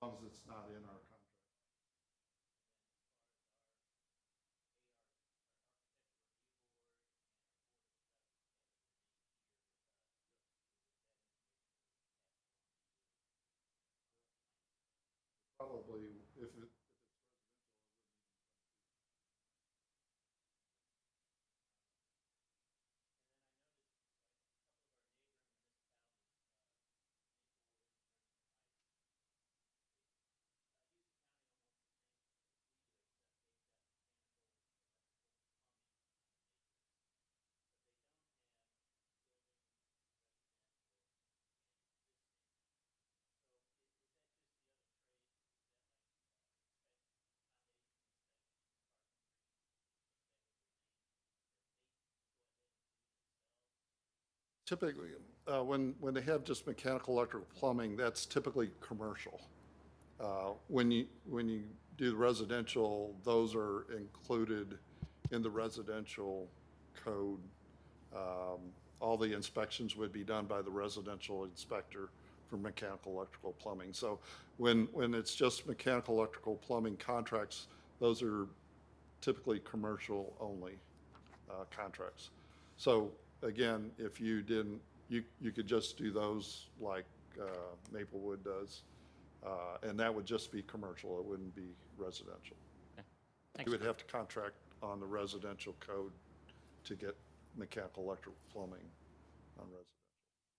long as it's not in our contract. Probably, if it, typically, when they have just mechanical, electrical, plumbing, that's typically commercial. When you do the residential, those are included in the residential code. Um, all the inspections would be done by the residential inspector for mechanical, electrical, plumbing. So when it's just mechanical, electrical, plumbing contracts, those are typically commercial only contracts. So again, if you didn't, you could just do those like Maplewood does, and that would just be commercial. It wouldn't be residential. Okay. You Thanks. would have to contract on the residential code to get mechanical, electrical, plumbing on residential.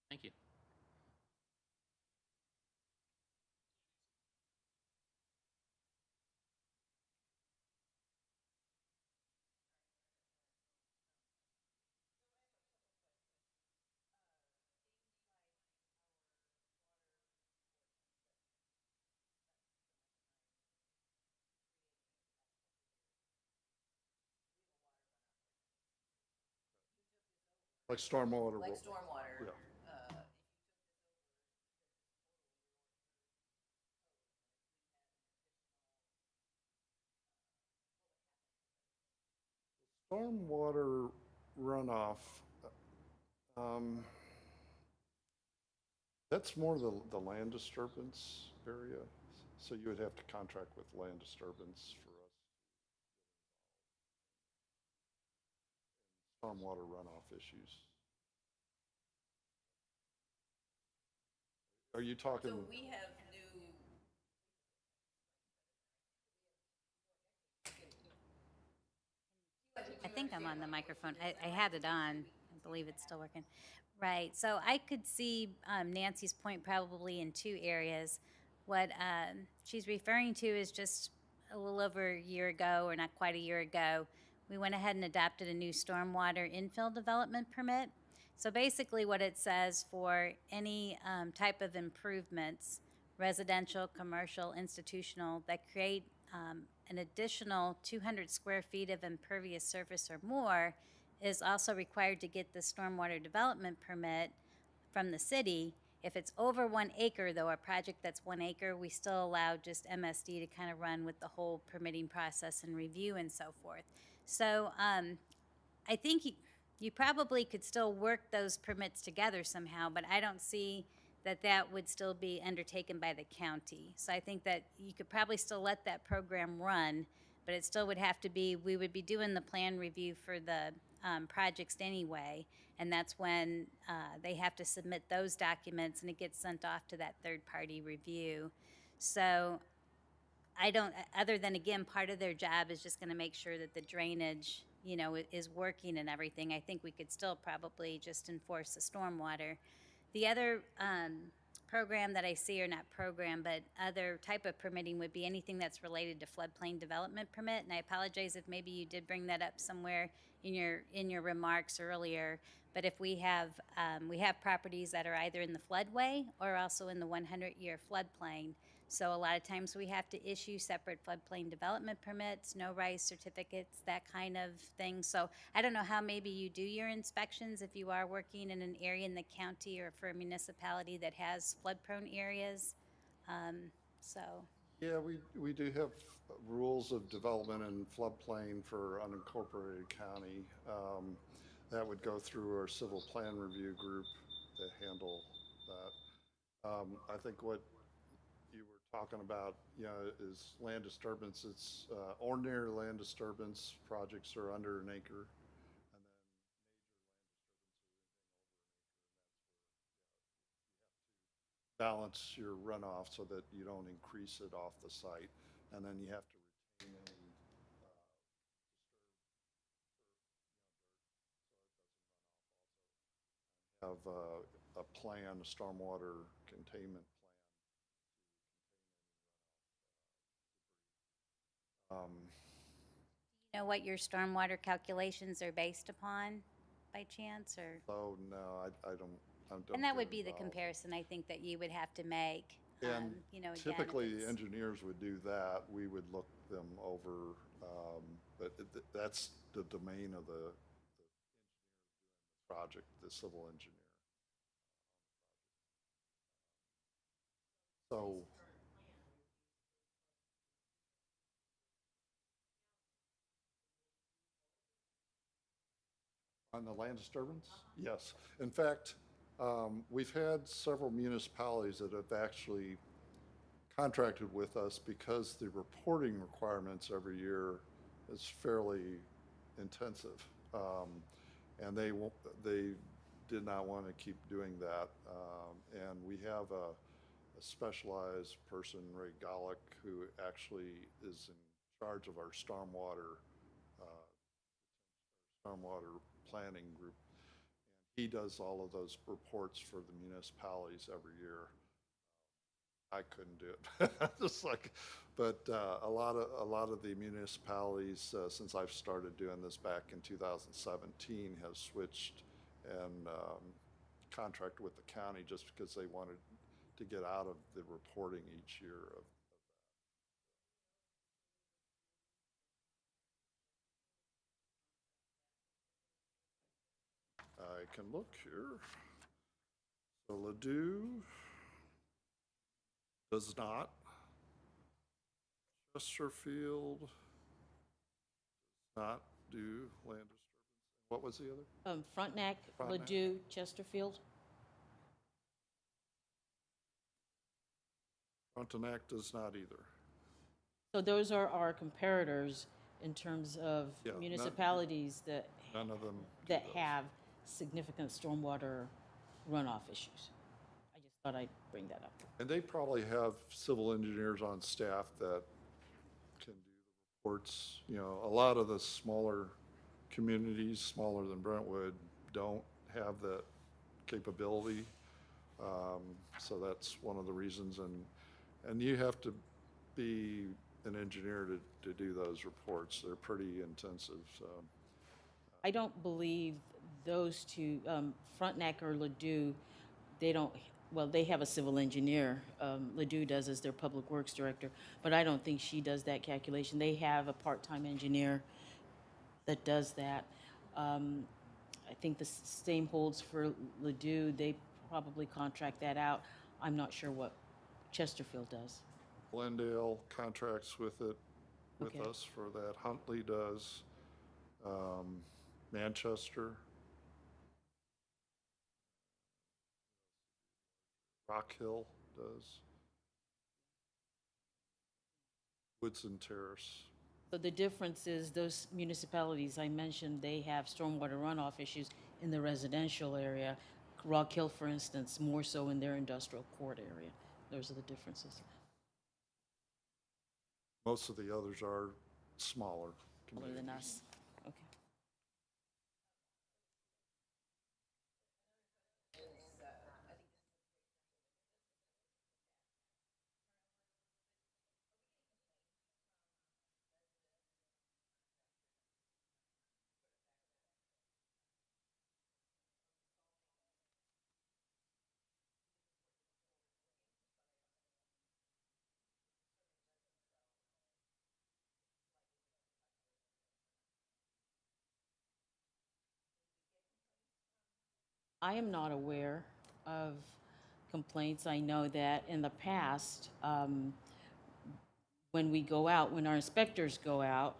Thank you. Like stormwater. Like stormwater. Yeah. Stormwater runoff, um, that's more the land disturbance area. So you would have to contract with land disturbance for us. Stormwater runoff issues. Are you talking? So we have new, I think I'm on the microphone. I had it on. I believe it's still working. Right. So I could see Nancy's point probably in two areas. What she's referring to is just a little over a year ago, or not quite a year ago, we went ahead and adopted a new stormwater infill development permit. So basically, what it says for any type of improvements, residential, commercial, institutional, that create an additional 200 square feet of impervious surface or more, is also required to get the stormwater development permit from the city. If it's over 1 acre, though, a project that's 1 acre, we still allow just MSD to kind of run with the whole permitting process and review and so forth. So I think you probably could still work those permits together somehow, but I don't see that that would still be undertaken by the county. So I think that you could probably still let that program run, but it still would have to be, we would be doing the plan review for the projects anyway, and that's when they have to submit those documents and it gets sent off to that third-party review. So I don't, other than, again, part of their job is just going to make sure that the drainage, is working and everything. I think we could still probably just enforce the stormwater. The other program that I see, or not program, but other type of permitting would be anything that's related to floodplain development permit. And I apologize if maybe you did bring that up somewhere in your remarks earlier. But if we have properties that are either in the floodway or also in the 100-year floodplain. So a lot of times we have to issue separate floodplain development permits, no rise certificates, that kind of thing. So I don't know how maybe you do your inspections if you are working in an area in the county or for a municipality that has flood-prone areas. So Yeah, we do have rules of development and floodplain for unincorporated county. That would go through our civil plan review group that handle that. I think what you were talking about, is land disturbance. It's ordinary land disturbance projects are under an acre. And then balance your runoff so that you don't increase it off the site. And then you have to retain any have a plan, a stormwater containment plan. You know what your stormwater calculations are based upon by chance, or? So no, I don't. And that would get be the involved. comparison I think that you would have to make. And You know, again, if typically, it's- engineers would do that. We would look them over, but that's the domain of the project, the civil engineer. So, on the land disturbance? Yes. In fact, we've had several municipalities that have actually contracted with us because the reporting requirements every year is fairly intensive. And they did not want to keep doing that. And we have a specialized person, Ray Golick, who actually is in charge of our stormwater planning group. And he does all of those reports for the municipalities every year. I couldn't do it. Just like, but a lot of the municipalities, since I've started doing this back in 2017, have switched and contracted with the county just because they wanted to get out of the reporting each year of I can look here. So Ladue does not. Chesterfield does not do land disturbance. What was the other? Frontenac, Frontenac. Ladue, Chesterfield. Frontenac does not either. So those are our comparators in terms of Yeah, municipalities that, None of them do that those. have significant stormwater runoff issues. I just thought I'd bring that up. And they probably have civil engineers on staff that can do the reports. A lot of the smaller communities, smaller than Brentwood, don't have that capability. So that's one of the reasons. And you have to be an engineer to do those reports. They're pretty intensive, so. I don't believe those two, Frontenac or Ladue, they don't, well, they have a civil engineer. Ladue does as their public works director, but I don't think she does that calculation. They have a part-time engineer that does that. I think the same holds for Ladue. They probably contract that out. I'm not sure what Chesterfield does. Glendale contracts with it, with Okay. us for that. Huntley does. Manchester. Rock Hill does. Woodson Terrace. So the difference is those municipalities I mentioned, they have stormwater runoff issues in the residential area. Rock Hill, for instance, more so in their industrial court area. Those are the differences. Most of the others are smaller Other communities. than us. Okay. I am not aware of complaints. I know that in the past, when we go out, when our inspectors go out,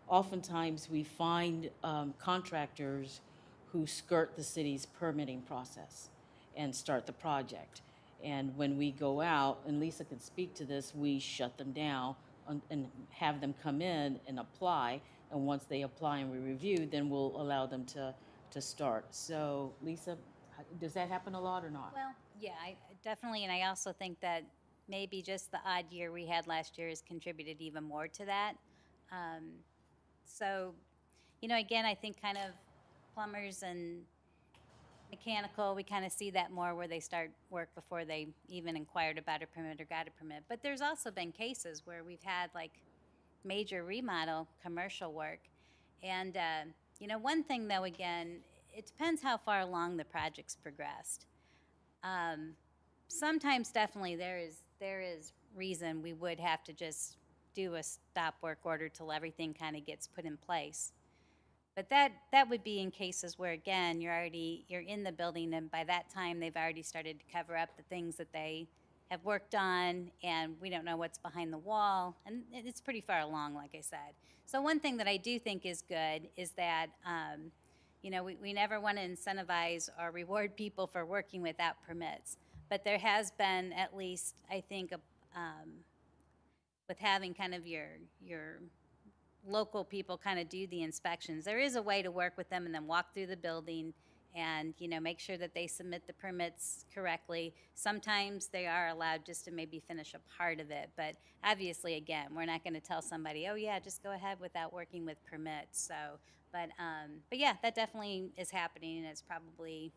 oftentimes we find contractors who skirt the city's permitting process and start the project. And when we go out, and Lisa can speak to this, we shut them down and have them come in and apply. And once they apply and we review, then we'll allow them to start. So Lisa, does that happen a lot or not? Well, yeah, I definitely, and I also think that maybe just the odd year we had last year has contributed even more to that. Um, so, again, I think kind of plumbers and mechanical, we kind of see that more where they start work before they even inquired about a permit or got a permit. But there's also been cases where we've had like major remodel commercial work. And, one thing though, again, it depends how far along the project's progressed. Sometimes definitely there is reason we would have to just do a stop work order till everything kind of gets put in place. But that would be in cases where, again, you're in the building, and by that time they've already started to cover up the things that they have worked on, and we don't know what's behind the wall, and it's pretty far along, like I said. So one thing that I do think is good is that we never want to incentivize or reward people for working without permits, but there has been, at least I think, with having kind of your local people kind of do the inspections. There is a way to work with them and then walk through the building and, make sure that they submit the permits correctly. Sometimes they are allowed just to maybe finish a part of it, but obviously, again, we're not going to tell somebody, oh yeah, just go ahead without working with permits. So, but yeah, that definitely is happening, and it's probably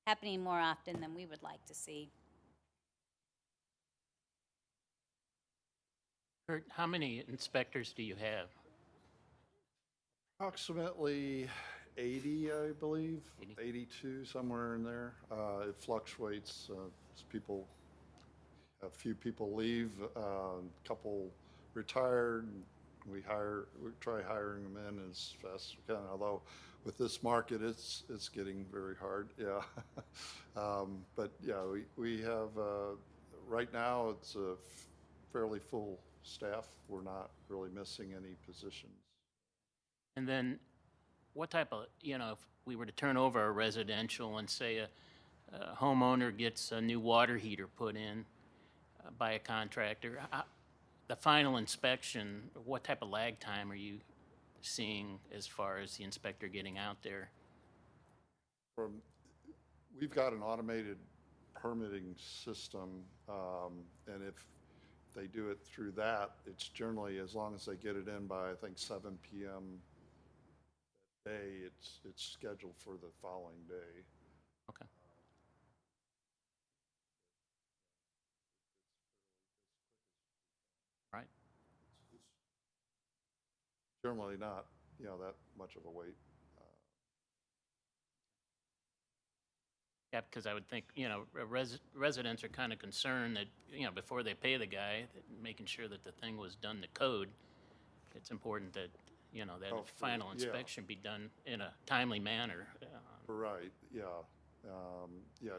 happening more often than we would like to see. Kurt, how many inspectors do you have? Approximately 80, I believe, 80. 82, somewhere in there. It fluctuates as a few people leave, a couple retired. We try hiring them in as fast as we can, although with this market, it's getting very hard, yeah. But yeah, we have, right now, it's a fairly full staff. We're not really missing any positions. And then what type of, if we were to turn over a residential and say a homeowner gets a new water heater put in by a contractor, the final inspection, what type of lag time are you seeing as far as the inspector getting out there? We've got an automated permitting system, and if they do it through that, it's generally, as long as they get it in by, I think, 7 p.m. that day, it's scheduled for the following day. Okay. Right. Generally not, that much of a wait. Yeah, because I would think, residents are kind of concerned that, before they pay the guy, that making sure that the thing was done to code. It's important that, that final yeah. inspection be done in a timely manner. Right, yeah. Yeah,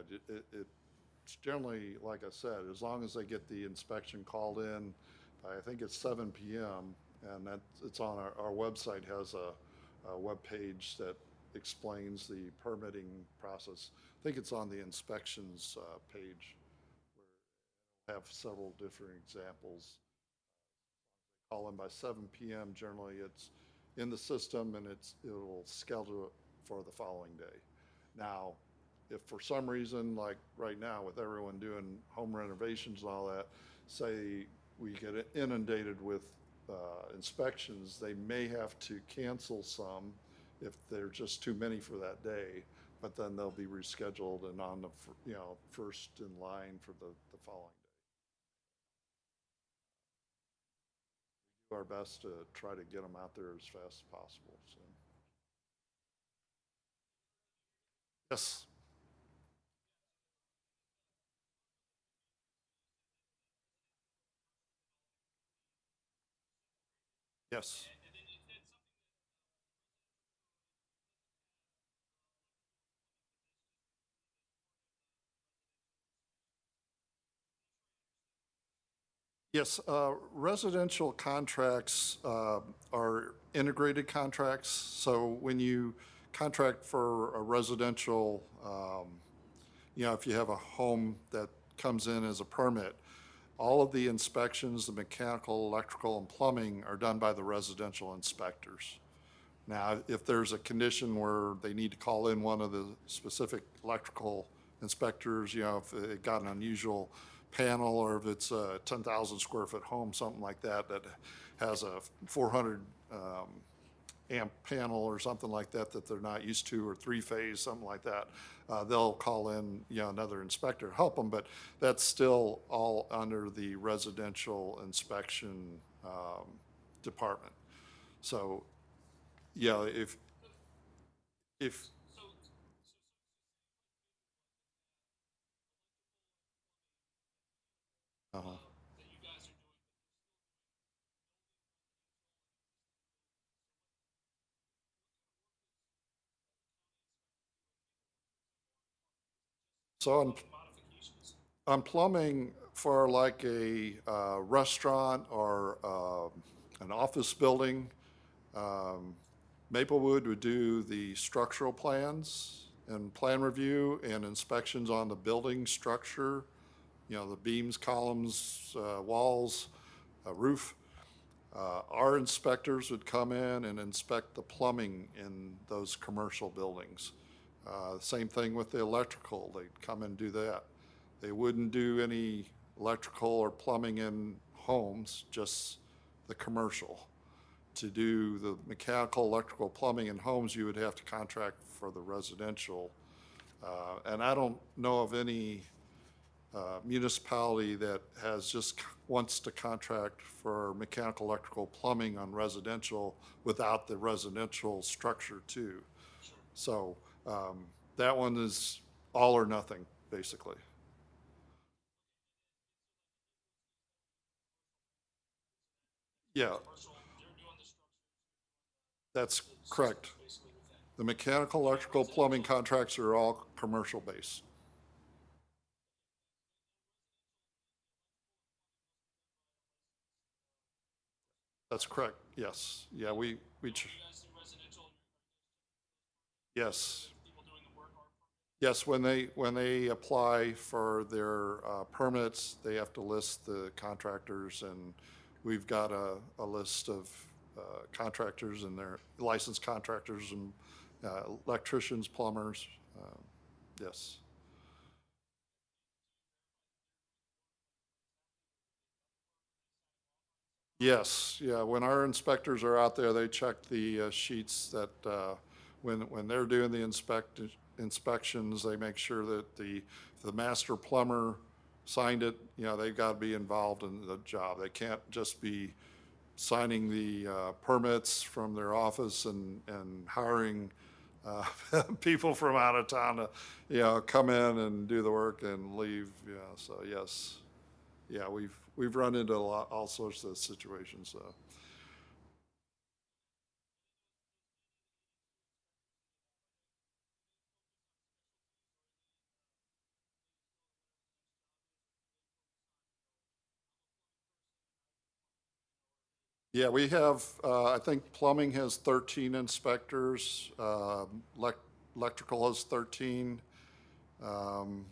it's generally, like I said, as long as they get the inspection called in, I think it's 7 p.m., and it's on our website has a web page that explains the permitting process. I think it's on the inspections page, where we have several different examples. Call in by 7 p.m. Generally, it's in the system, and it'll schedule it for the following day. Now, if for some reason, like right now with everyone doing home renovations and all that, say we get inundated with inspections, they may have to cancel some if they're just too many for that day, but then they'll be rescheduled and on the first in line for the following day. We do our best to try to get them out there as fast as possible. So. Yes. Yes. Yes, residential contracts are integrated contracts. So when you contract for a residential, if you have a home that comes in as a permit, all of the inspections, the mechanical, electrical, and plumbing are done by the residential inspectors. Now, if there's a condition where they need to call in one of the specific electrical inspectors, you know, if it got an unusual panel, or if it's a 10,000 square foot home, something like that, that has a 400 amp panel or something like that that they're not used to, or three-phase, something like that, they'll call in, you know, another inspector to help them, but that's still all under the residential inspection department. So, yeah, if uh-huh. So on plumbing for like a restaurant or an office building, Maplewood would do the structural plans and plan review and inspections on the building structure, you know, the beams, columns, walls, roof. Our inspectors would come in and inspect the plumbing in those commercial buildings. Same thing with the electrical, they'd come and do that. They wouldn't do any electrical or plumbing in homes, just the commercial. To do the mechanical, electrical, plumbing in homes, you would have to contract for the residential. And I don't know of any municipality that wants to contract for mechanical, electrical, plumbing on residential without the residential structure too. So that one is all or nothing, basically. Yeah, that's correct. The mechanical, electrical, plumbing contracts are all commercial based. That's correct, yes. Yeah, yes. Yes, when they apply for their permits, they have to list the contractors, and we've got a list of contractors and their licensed contractors and electricians, plumbers, yes. Yes, yeah, when our inspectors are out there, they check the sheets that, when they're doing the inspections, they make sure that the master plumber signed it, you know, they've got to be involved in the job. They can't just be signing the permits from their office and hiring people from out of town to, you know, come in and do the work and leave, yeah, so yes. Yeah, we've run into all sorts of situations, so. Yeah, we have, I think plumbing has 13 inspectors, electrical has 13,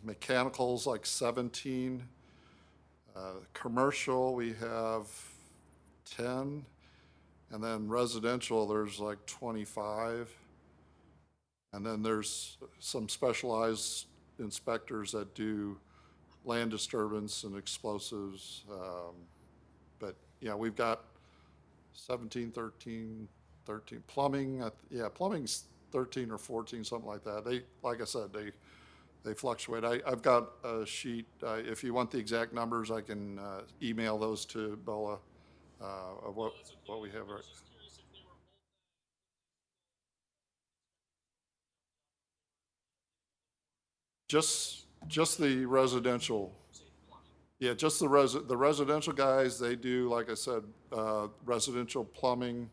mechanical's like 17. Commercial, we have 10, and then residential, there's like 25. And then there's some specialized inspectors that do land disturbance and explosives. But yeah, we've got 17, 13, 13. Plumbing, yeah, plumbing's 13 or 14, something like that. Like I said, they fluctuate. I've got a sheet. If you want the exact numbers, I can email those to Bella of what we have. Right. Just the residential. Yeah, just the residential guys, they do, like I said, residential plumbing,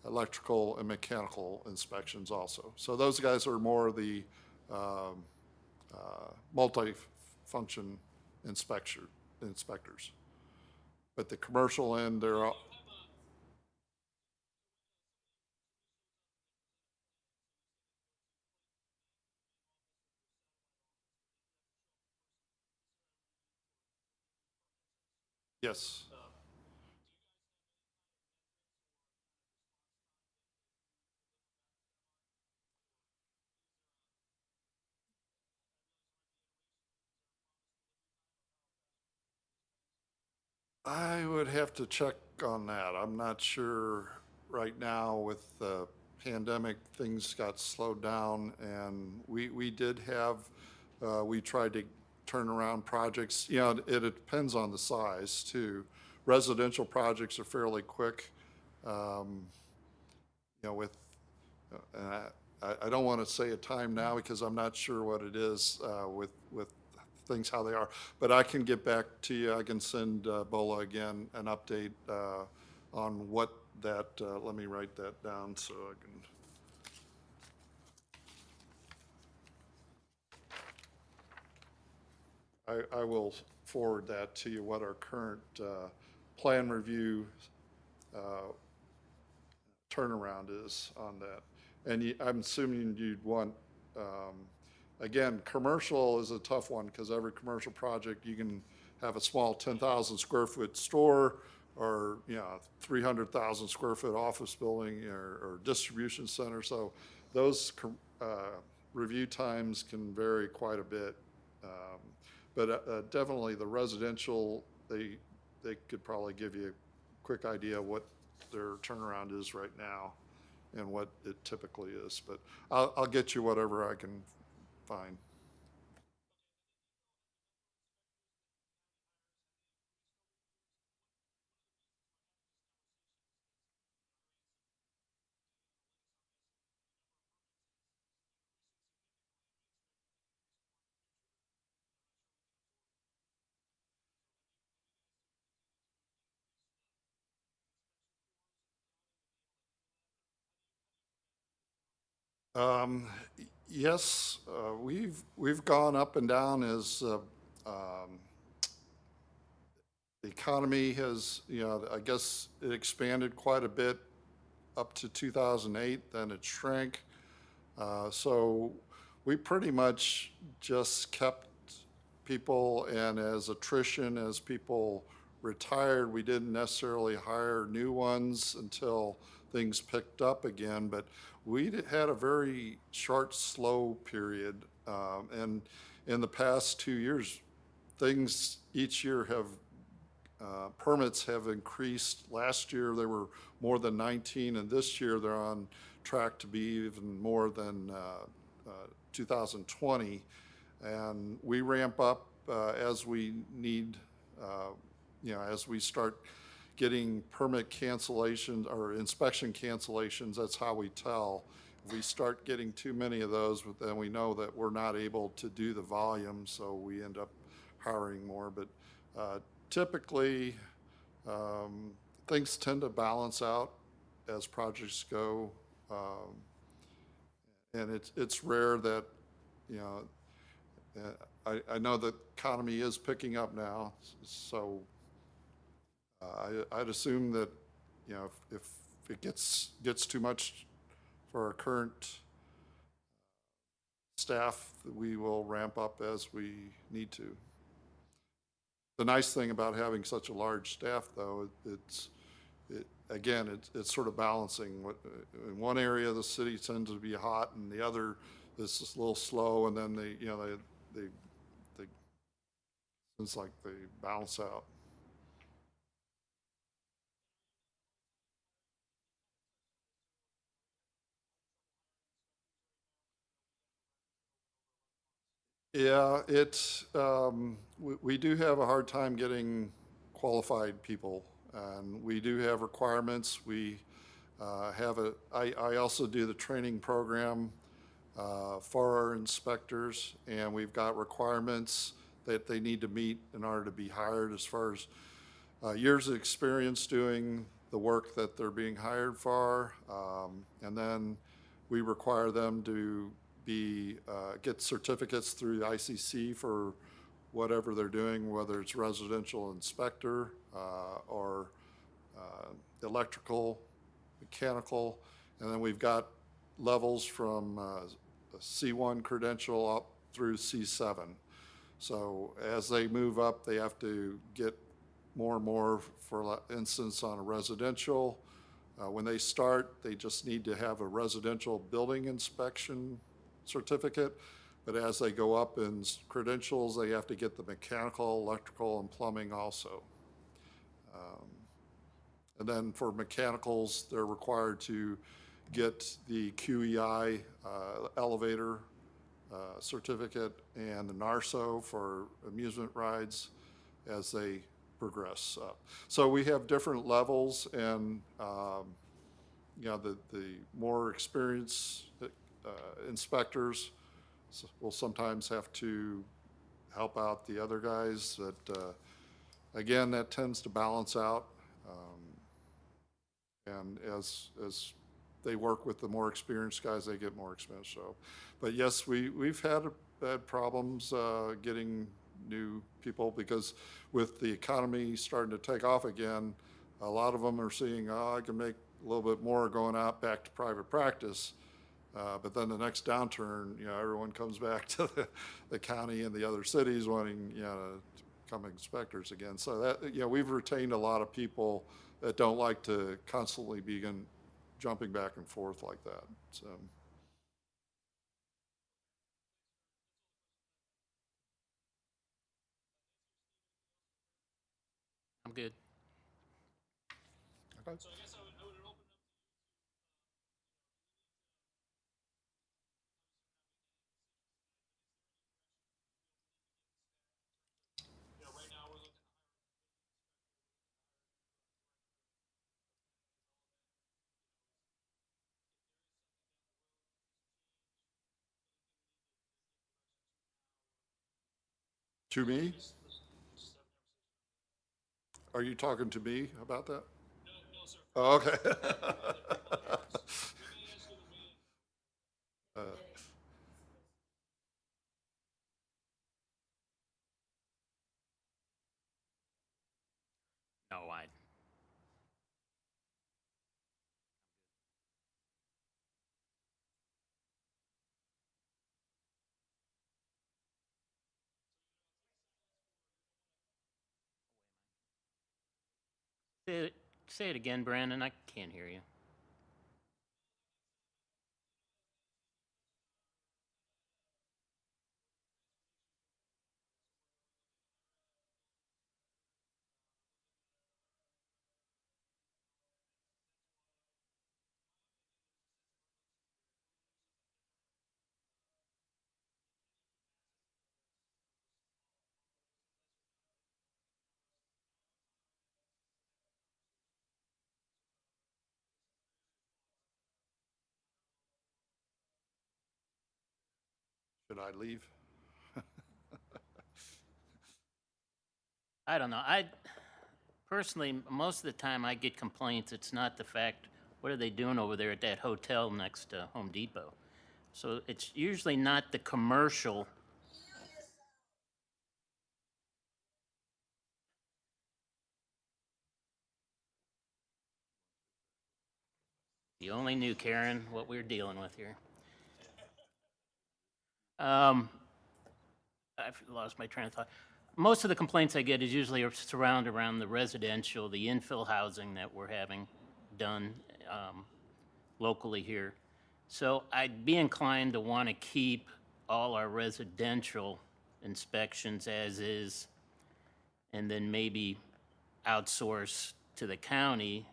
electrical, and mechanical inspections also. So those guys are more the um, multi-function inspectors. But the commercial end, they're all, Yes. I would have to check on that. I'm not sure right now with the pandemic, things got slowed down and we did have, we tried to turn around projects. You know, it depends on the size too. Residential projects are fairly quick. Um, you know, with, I don't want to say a time now because I'm not sure what it is with things how they are. But I can get back to you. I can send Bola again an update on what that. Let me write that down so I can. I will forward that to you. What our current plan review turnaround is on that. And I'm assuming you'd want, again, commercial is a tough one because every commercial project, you can have a small 10,000 square foot store or, you know, 300,000 square foot office building or distribution center. So those review times can vary quite a bit. But definitely the residential, they could probably give you a quick idea of what their turnaround is right now and what it typically is. But I'll get you whatever I can find. Um, yes, we've gone up and down as the economy has, you know, I guess it expanded quite a bit up to 2008, then it shrank. So we pretty much just kept people, and as attrition, as people retired, we didn't necessarily hire new ones until things picked up again. But we had a very short, slow period. And in the past 2 years, things each year have permits have increased. Last year there were more than 19, and this year they're on track to be even more than 2020. And we ramp up as we need, you know, as we start getting permit cancellations or inspection cancellations. That's how we tell. If we start getting too many of those, then we know that we're not able to do the volume, so we end up hiring more. But typically, things tend to balance out as projects go. And it's rare that, you know, I know the economy is picking up now, so I'd assume that, you know, if it gets too much for our current staff, we will ramp up as we need to. The nice thing about having such a large staff, though, it's sort of balancing. In one area of the city tends to be hot, and the other is just a little slow, and then they it's like they balance out. Yeah, we do have a hard time getting qualified people, and we do have requirements. We I also do the training program for our inspectors, and we've got requirements that they need to meet in order to be hired as far as years of experience doing the work that they're being hired for. And then we require them to get certificates through the ICC for whatever they're doing, whether it's residential inspector or electrical, mechanical. And then we've got levels from C1 credential up through C7. So as they move up, they have to get more and more, for instance, on a residential. When they start, they just need to have a residential building inspection certificate. But as they go up in credentials, they have to get the mechanical, electrical, and plumbing also. And then for mechanicals, they're required to get the QEI elevator certificate and the NARSO for amusement rides as they progress up. So we have different levels, and you know, the more experienced inspectors will sometimes have to help out the other guys. That again, that tends to balance out. And as they work with the more experienced guys, they get more experience. So, but yes, we've had problems getting new people, because with the economy starting to take off again, a lot of them are seeing, oh, I can make a little bit more going out back to private practice. But then the next downturn, you know, everyone comes back to the county and the other cities wanting, you know, to become inspectors again. So that, you know, we've retained a lot of people that don't like to constantly be jumping back and forth like that. So. I'm good. Okay. To me? Are you talking to me about that? Oh, okay. Uh, No, I, say it again, Brandon. I can't hear you. should I leave? I don't know. I personally, most of the time I get complaints. It's not the fact, what are they doing over there at that hotel next to Home Depot? So it's usually not the commercial. You only knew, Karen, what we're dealing with here. Um, I've lost my train of thought. Most of the complaints I get is usually surround around the residential, the infill housing that we're having done locally here. So I'd be inclined to want to keep all our residential inspections as is, and then maybe outsource to the county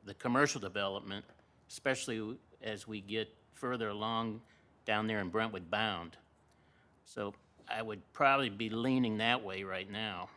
the commercial development, especially as we get further along down there in Brentwood bound. So I would probably be leaning that way right now.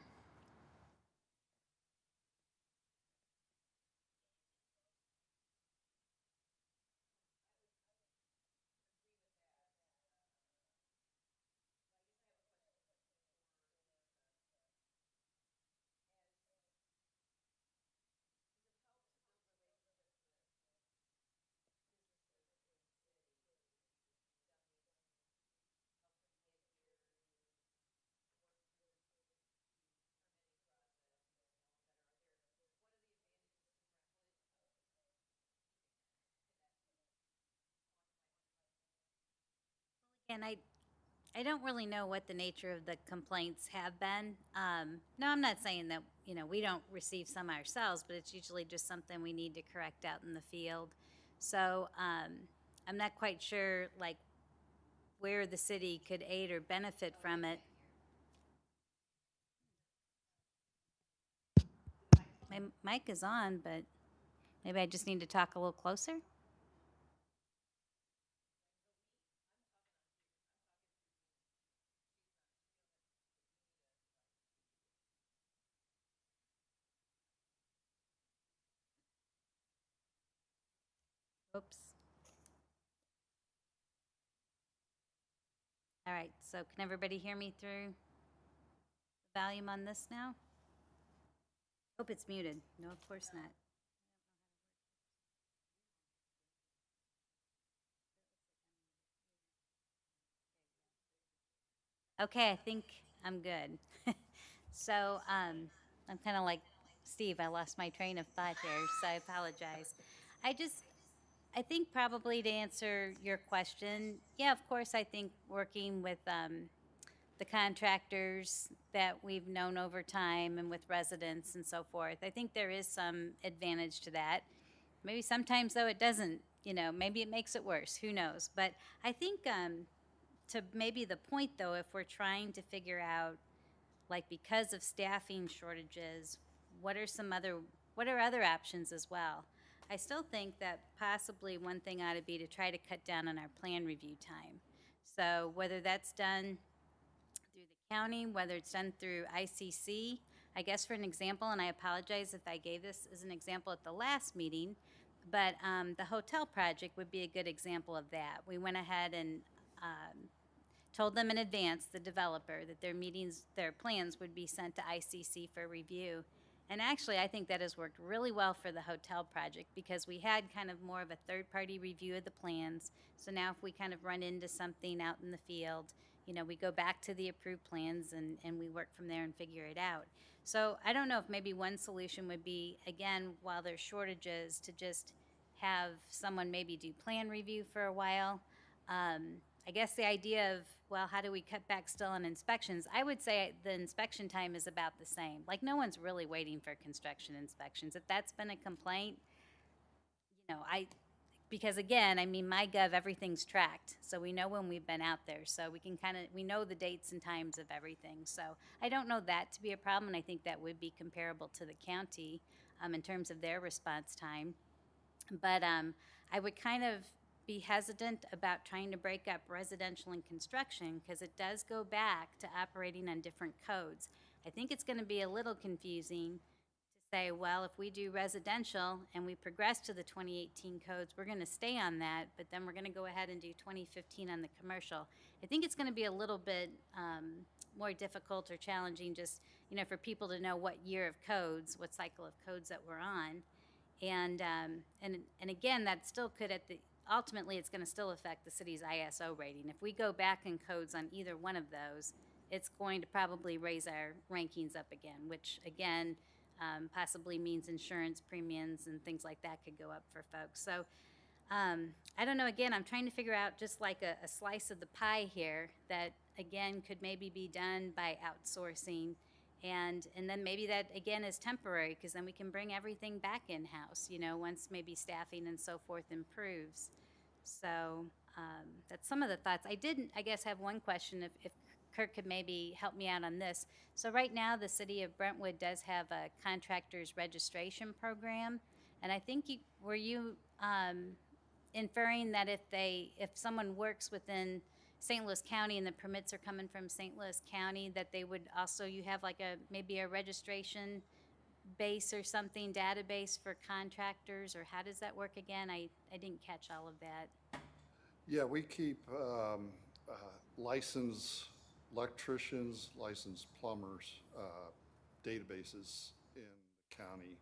And I I don't really know what the nature of the complaints have been. No, I'm not saying that, we don't receive some ourselves, but it's usually just something we need to correct out in the field. So, I'm not quite sure, like, where the city could aid or benefit from it. My mic is on, but maybe I just need to talk a little closer. Oops. All right, so can everybody hear me through the volume on this now? Hope it's muted. No, of course not. Okay, I think I'm good. So, I'm kind of like Steve, I lost my train of thought here, so I apologize. I just, I think probably to answer your question, yeah, of course, I think working with the contractors that we've known over time and with residents and so forth, I think there is some advantage to that. Maybe sometimes, though, it doesn't, maybe it makes it worse. Who knows? But I think to maybe the point, though, if we're trying to figure out, like, because of staffing shortages, what are other options as well? I still think that possibly one thing ought to be to try to cut down on our plan review time. So whether that's done through the county, whether it's done through ICC, I guess for an example, and I apologize if I gave this as an example at the last meeting, but the hotel project would be a good example of that. We went ahead and told them in advance, the developer, that their plans would be sent to ICC for review. And actually, I think that has worked really well for the hotel project because we had kind of more of a third-party review of the plans. So now if we kind of run into something out in the field, we go back to the approved plans and we work from there and figure it out. So I don't know if maybe one solution would be, again, while there's shortages, to just have someone maybe do plan review for a while. I guess the idea of, well, how do we cut back still on inspections? I would say the inspection time is about the same. Like, no one's really waiting for construction inspections. If that's been a complaint, because again, I mean, MyGov, everything's tracked. So we know when we've been out there. So we know the dates and times of everything. So I don't know that to be a problem. And I think that would be comparable to the county in terms of their response time. But I would kind of be hesitant about trying to break up residential and construction because it does go back to operating on different codes. I think it's going to be a little confusing to say, well, if we do residential and we progress to the 2018 codes, we're going to stay on that, but then we're going to go ahead and do 2015 on the commercial. I think it's going to be a little bit more difficult or challenging just, for people to know what year of codes, what cycle of codes that we're on. And again, that still could ultimately it's going to still affect the city's ISO rating. If we go back in codes on either one of those, it's going to probably raise our rankings up again, which again possibly means insurance premiums and things like that could go up for folks. So I don't know, again, I'm trying to figure out just like a slice of the pie here that again could maybe be done by outsourcing. And then maybe that, again, is temporary because then we can bring everything back in-house, once maybe staffing and so forth improves. So that's some of the thoughts. I did, I guess, have one question if Kirk could maybe help me out on this. So right now, the city of Brentwood does have a contractor's registration program. And I think were you inferring that if someone works within St. Louis County and the permits are coming from St. Louis County, that they would also, you have like maybe a registration base or something, database for contractors, or how does that work again? I didn't catch all of that. Yeah, we keep licensed electricians, licensed plumbers, databases in the county.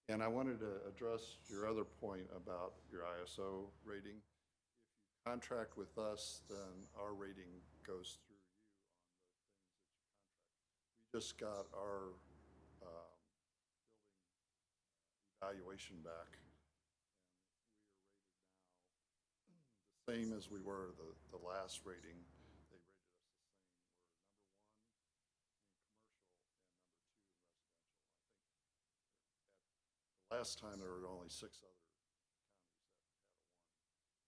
And I wanted to address your other point about your ISO rating. If you contract with us, then our rating goes through you on the things that you contract. We just got our building evaluation back. same as we were the last rating. They rated us the same. We're number one in commercial and number two in residential. I think the last time there were only 6 other counties that had a 1.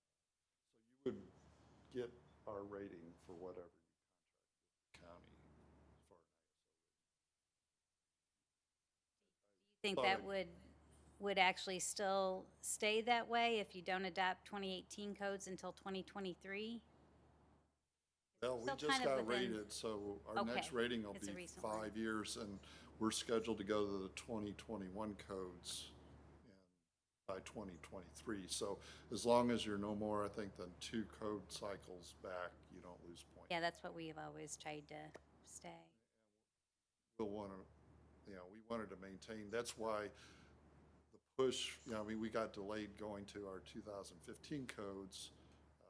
So you would get our rating for whatever you contract with the county as far as an You think Thought that it- would actually still stay that way if you don't adopt 2018 codes until 2023? Well, we Still just kind of got within- rated, so our next Okay, rating will it's a be recent one. 5 years, and we're scheduled to go to the 2021 codes by 2023. So as long as you're no more, I think, than 2 code cycles back, you don't lose points. Yeah, that's what we've always tried to stay. We'll want to, we wanted to maintain, that's why the push, I mean, we got delayed going to our 2015 codes from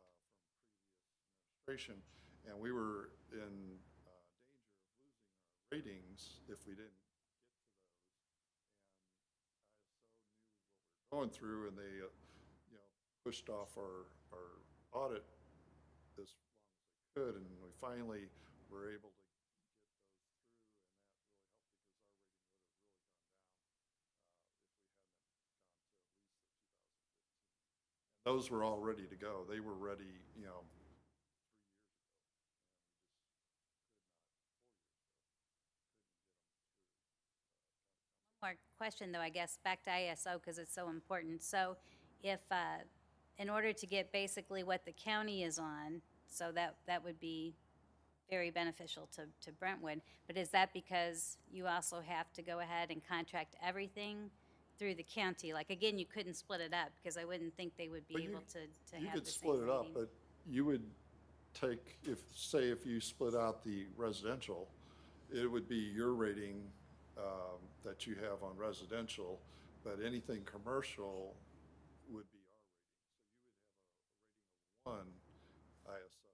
previous administration, and we were in danger of losing our ratings if we didn't get to those. And ISO knew what we were going through, and they, pushed off our audit as long as they could, and we finally were able to get those through, and that really helped because our rating would have really gone down if we hadn't gone to at least the 2015. And those were all ready to go. They were ready, 3 years ago. More question though, I guess, back to ISO because it's so important. So if, in order to get basically what the county is on, so that would be very beneficial to Brentwood, but is that because you also have to go ahead and contract everything through the county? Like, again, you couldn't split it up because I wouldn't think they would be Well, able to You have could the same split it up, rating. but you would take, if you split out the residential, it would be your rating that you have on residential, but anything commercial would be our rating. So you would have a rating of 1 ISO.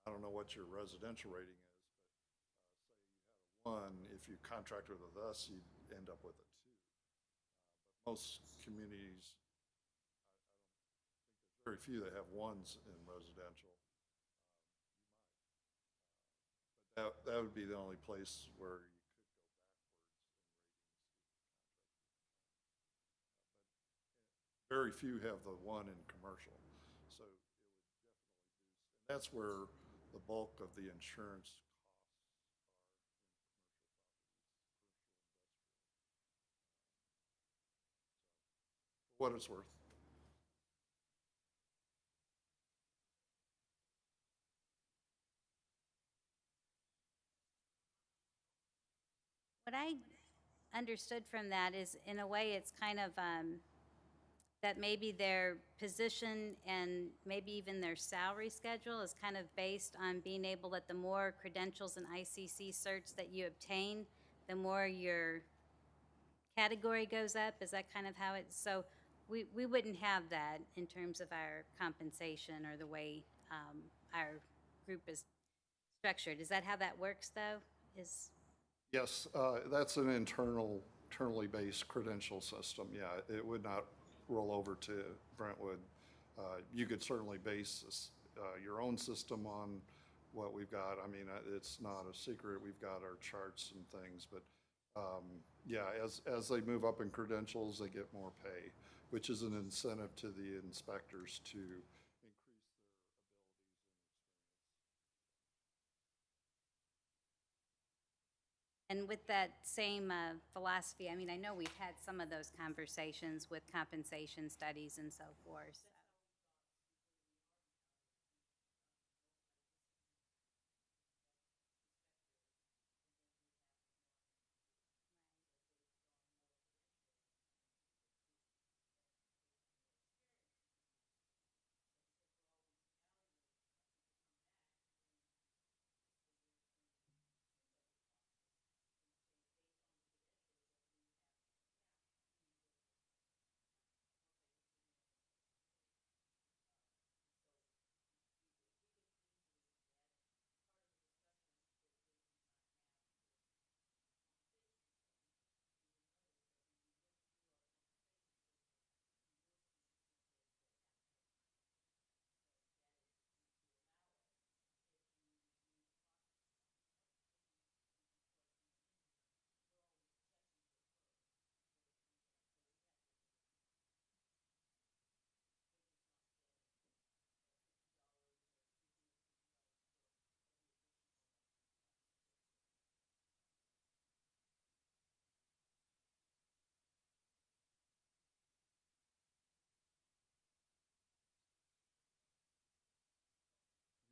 I don't know what your residential rating is, but say you had a 1, if you contracted with us, you'd end up with a 2. But most communities, I don't think there's very few that have 1s in residential. That would be the only place where you could go backwards in ratings. Very few have the 1 in commercial, so it would definitely boost. And that's where the bulk of the insurance costs are, in commercial properties, for what it's worth. What I understood from that is, in a way, it's kind of that maybe their position and maybe even their salary schedule is kind of based on being able that the more credentials and ICC certs that you obtain, the more your category goes up. Is that kind of how it's, so we wouldn't have that in terms of our compensation or the way our group is structured. Is that how that works, though? Is Yes, that's an internally based credential system. Yeah, it would not roll over to Brentwood. You could certainly base your own system on what we've got. I mean, it's not a secret. We've got our charts and things, but yeah, as they move up in credentials, they get more pay, which is an incentive to the inspectors to increase their abilities and experience. And with that same philosophy, I mean, I know we've had some of those conversations with compensation studies and so forth.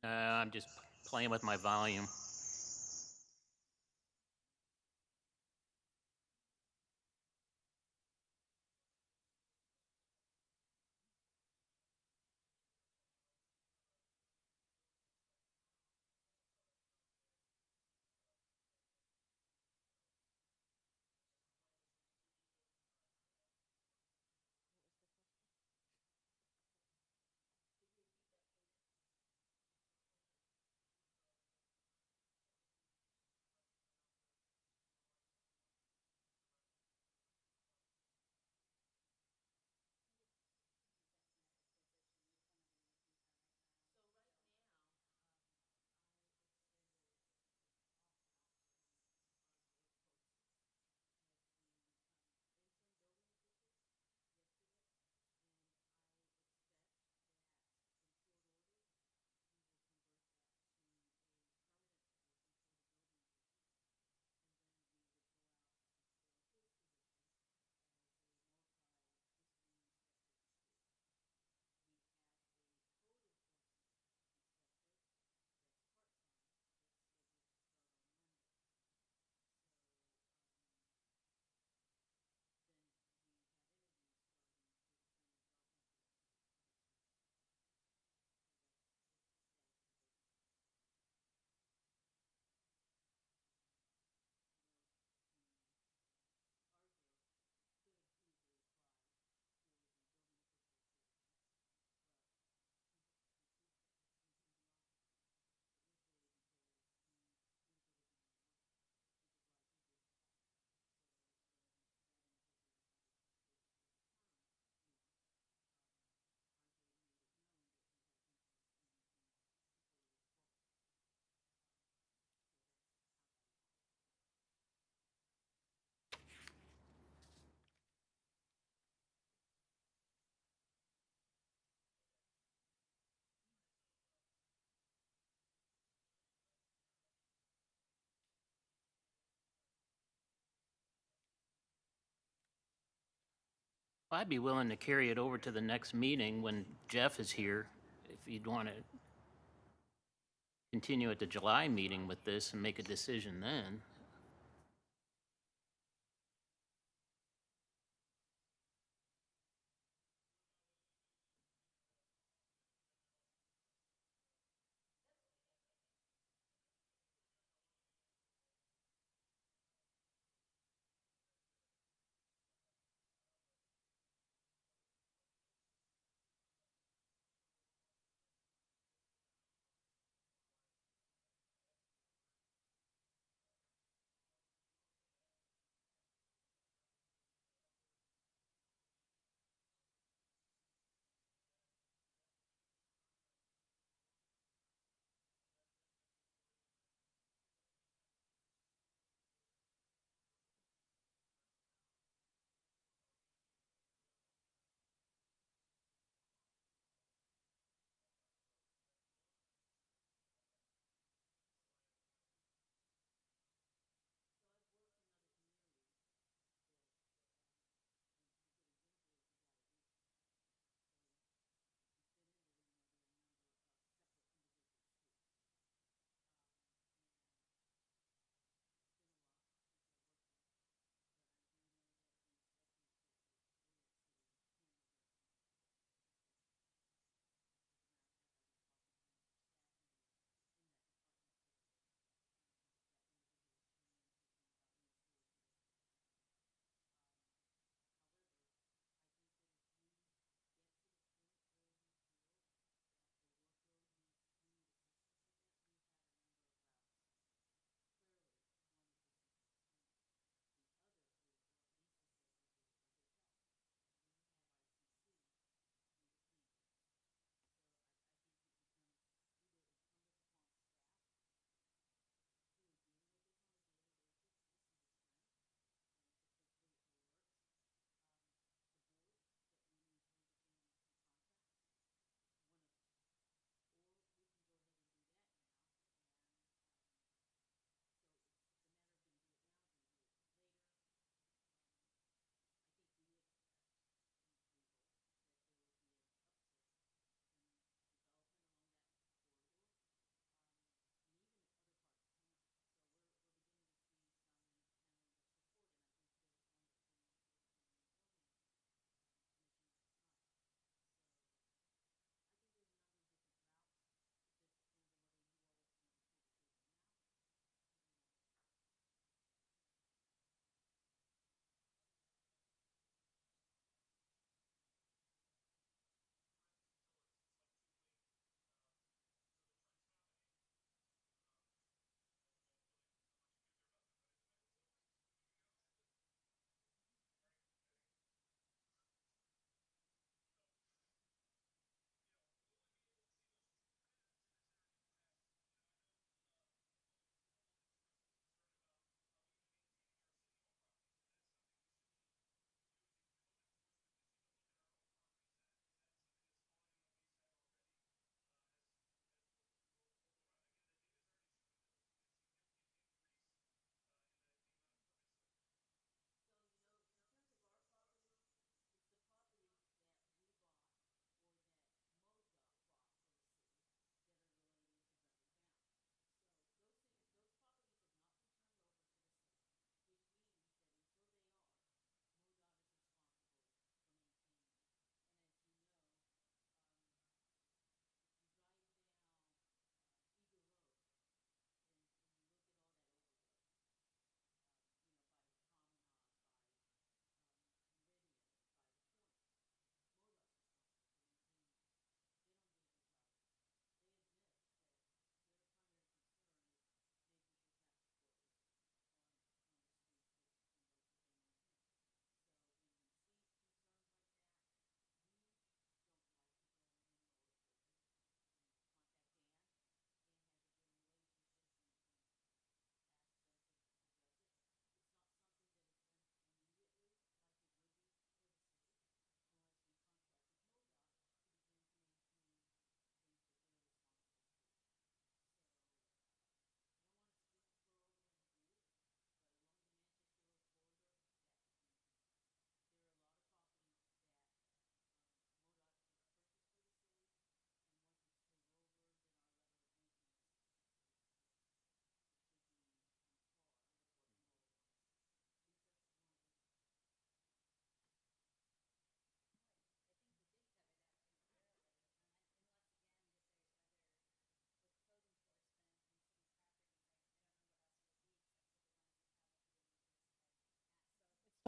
I'm just playing with my volume. I'd be willing to carry it over to the next meeting when Jeff is here, if you'd want to continue at the July meeting with this and make a decision then.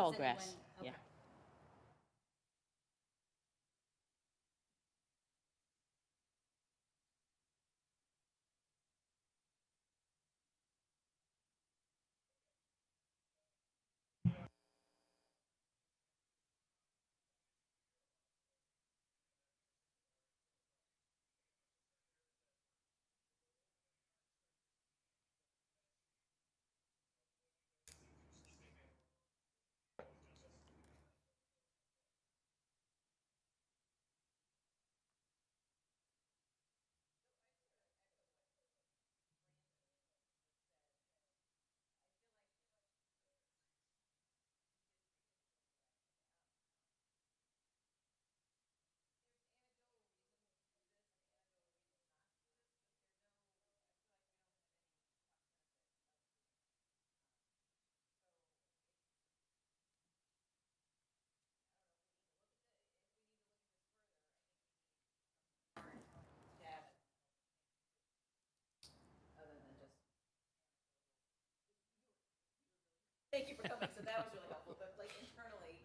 Tall Does grass, anyone- yeah. okay. Thank you for coming, so that was really helpful, but like internally,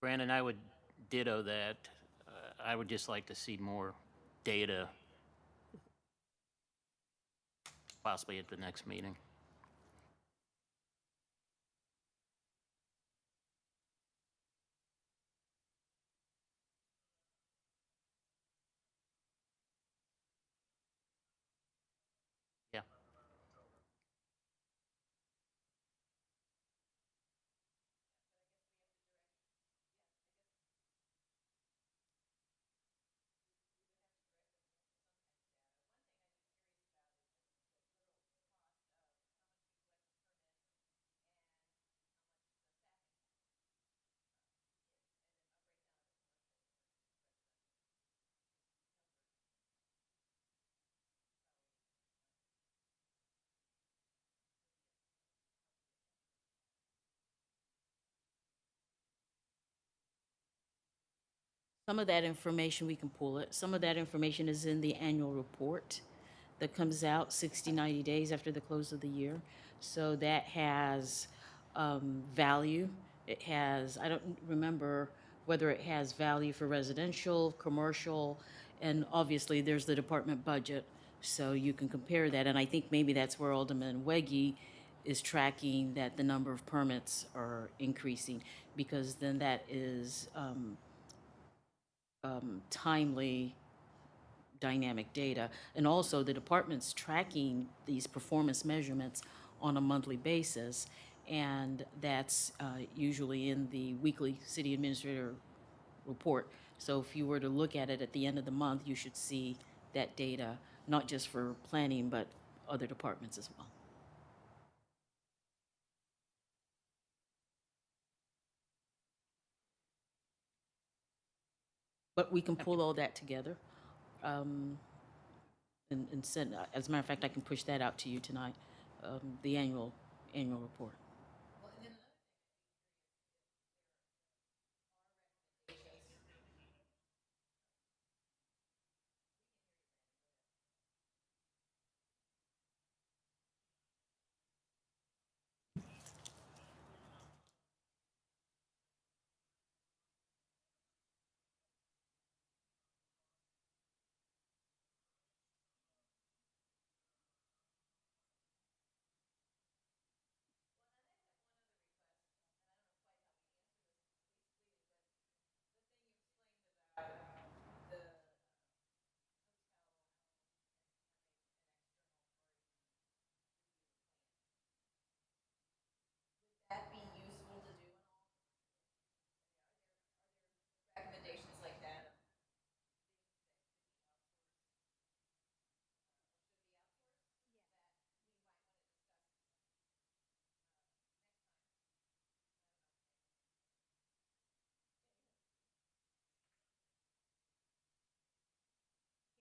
Brandon, I would ditto that. I would just like to see more data, possibly at the next meeting. Yeah. Some of that information, we can pull it. Some of that information is in the annual report that comes out 60, 90 days after the close of the year. So that has value. It has, I don't remember whether it has value for residential, commercial, and obviously there's the department budget. So you can compare that. And I think maybe that's where Alderman Weggie is tracking that the number of permits are increasing, because then that is timely dynamic data. And also the department's tracking these performance measurements on a monthly basis. And that's usually in the weekly city administrator report. So if you were to look at it at the end of the month, you should see that data, not just for planning, but other departments as well. But we can pull all that together and send, as a matter of fact, I can push that out to you tonight, the annual report.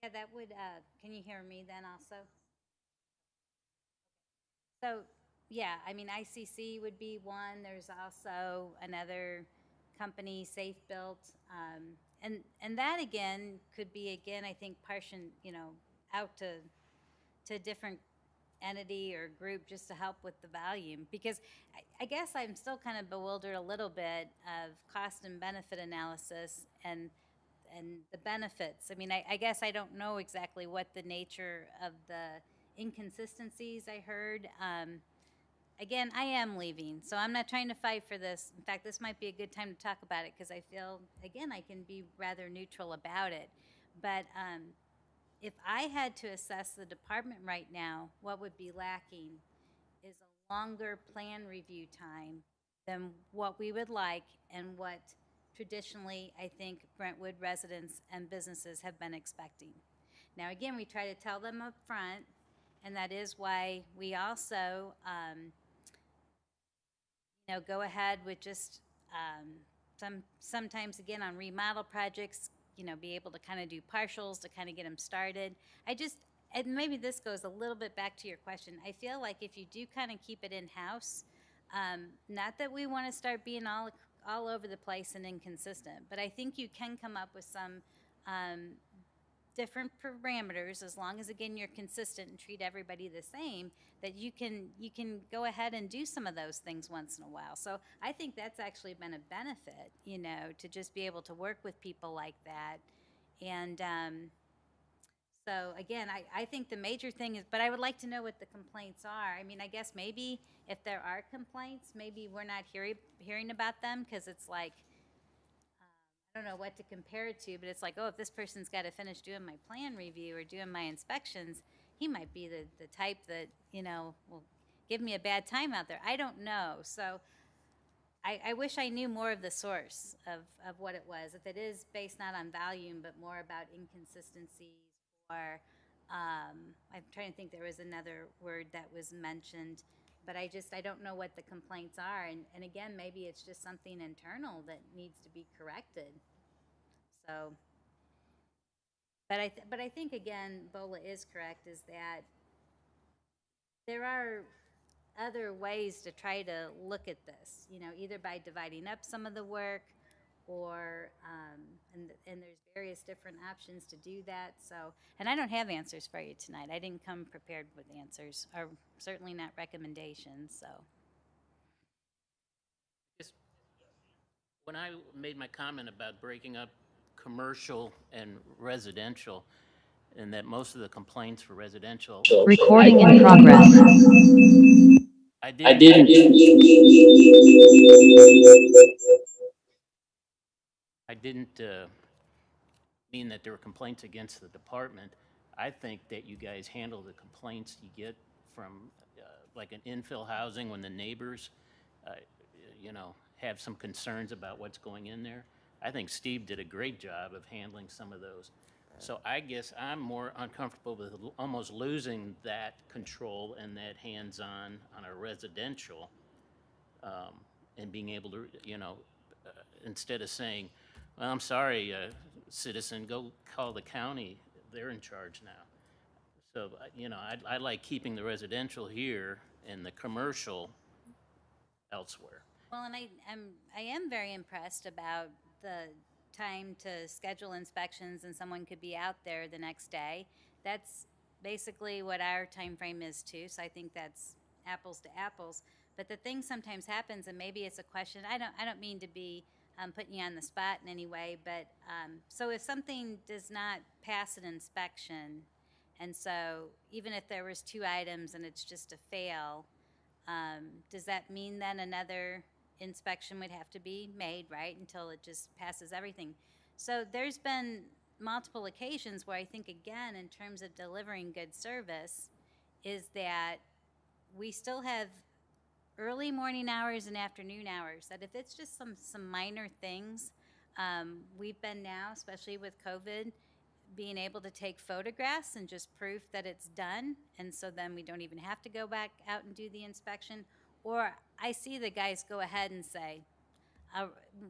Yeah, that would, can you hear me then also? So, yeah, I mean, ICC would be one. There's also another company, Safe Built. And that again could be, again, I think, partition, out to a different entity or group just to help with the volume. Because I guess I'm still kind of bewildered a little bit of cost and benefit analysis and the benefits. I mean, I guess I don't know exactly what the nature of the inconsistencies I heard. Again, I am leaving, so I'm not trying to fight for this. In fact, this might be a good time to talk about it because I feel, again, I can be rather neutral about it. But if I had to assess the department right now, what would be lacking is a longer plan review time than what we would like and what traditionally I think Brentwood residents and businesses have been expecting. Now, again, we try to tell them up front, and that is why we also, go ahead with just sometimes again on remodel projects, be able to kind of do partials to kind of get them started. And maybe this goes a little bit back to your question. I feel like if you do kind of keep it in house, not that we want to start being all over the place and inconsistent, but I think you can come up with some different parameters as long as again you're consistent and treat everybody the same, that you can go ahead and do some of those things once in a while. So I think that's actually been a benefit, to just be able to work with people like that. And so again, I think the major thing is, but I would like to know what the complaints are. I mean, I guess maybe if there are complaints, maybe we're not hearing about them because it's like, I don't know what to compare it to, but it's like, oh, if this person's got to finish doing my plan review or doing my inspections, he might be the type that, will give me a bad time out there. I don't know. So I wish I knew more of the source of what it was. If it is based not on volume, but more about inconsistencies or I'm trying to think there was another word that was mentioned, but I don't know what the complaints are. And again, maybe it's just something internal that needs to be corrected. So, but I think again, Bola is correct, is that there are other ways to try to look at this, either by dividing up some of the work or, and there's various different options to do that. So, and I don't have answers for you tonight. I didn't come prepared with answers, or certainly not recommendations, so. Just when I made my comment about breaking up commercial and residential, and that most of the complaints for residential, Recording in progress. I I didn't, didn't. I didn't mean that there were complaints against the department. I think that you guys handle the complaints you get from, like an infill housing when the neighbors, uh, have some concerns about what's going in there. I think Steve did a great job of handling some of those. So I guess I'm more uncomfortable with almost losing that control and that hands-on on a residential, and being able to, instead of saying, well, I'm sorry, citizen, go call the county, they're in charge now. So, I like keeping the residential here and the commercial elsewhere. Well, and I am very impressed about the time to schedule inspections and someone could be out there the next day. That's basically what our time frame is too. So I think that's apples to apples. But the thing sometimes happens, and maybe it's a question. I don't mean to be putting you on the spot in any way, but so if something does not pass an inspection, and so even if there was 2 items and it's just a fail, does that mean then another inspection would have to be made, right, until it just passes everything? So there's been multiple occasions where I think, again, in terms of delivering good service, is that we still have early morning hours and afternoon hours, that if it's just some minor things, we've been now, especially with COVID, being able to take photographs and just proof that it's done, and so then we don't even have to go back out and do the inspection. Or I see the guys go ahead and say,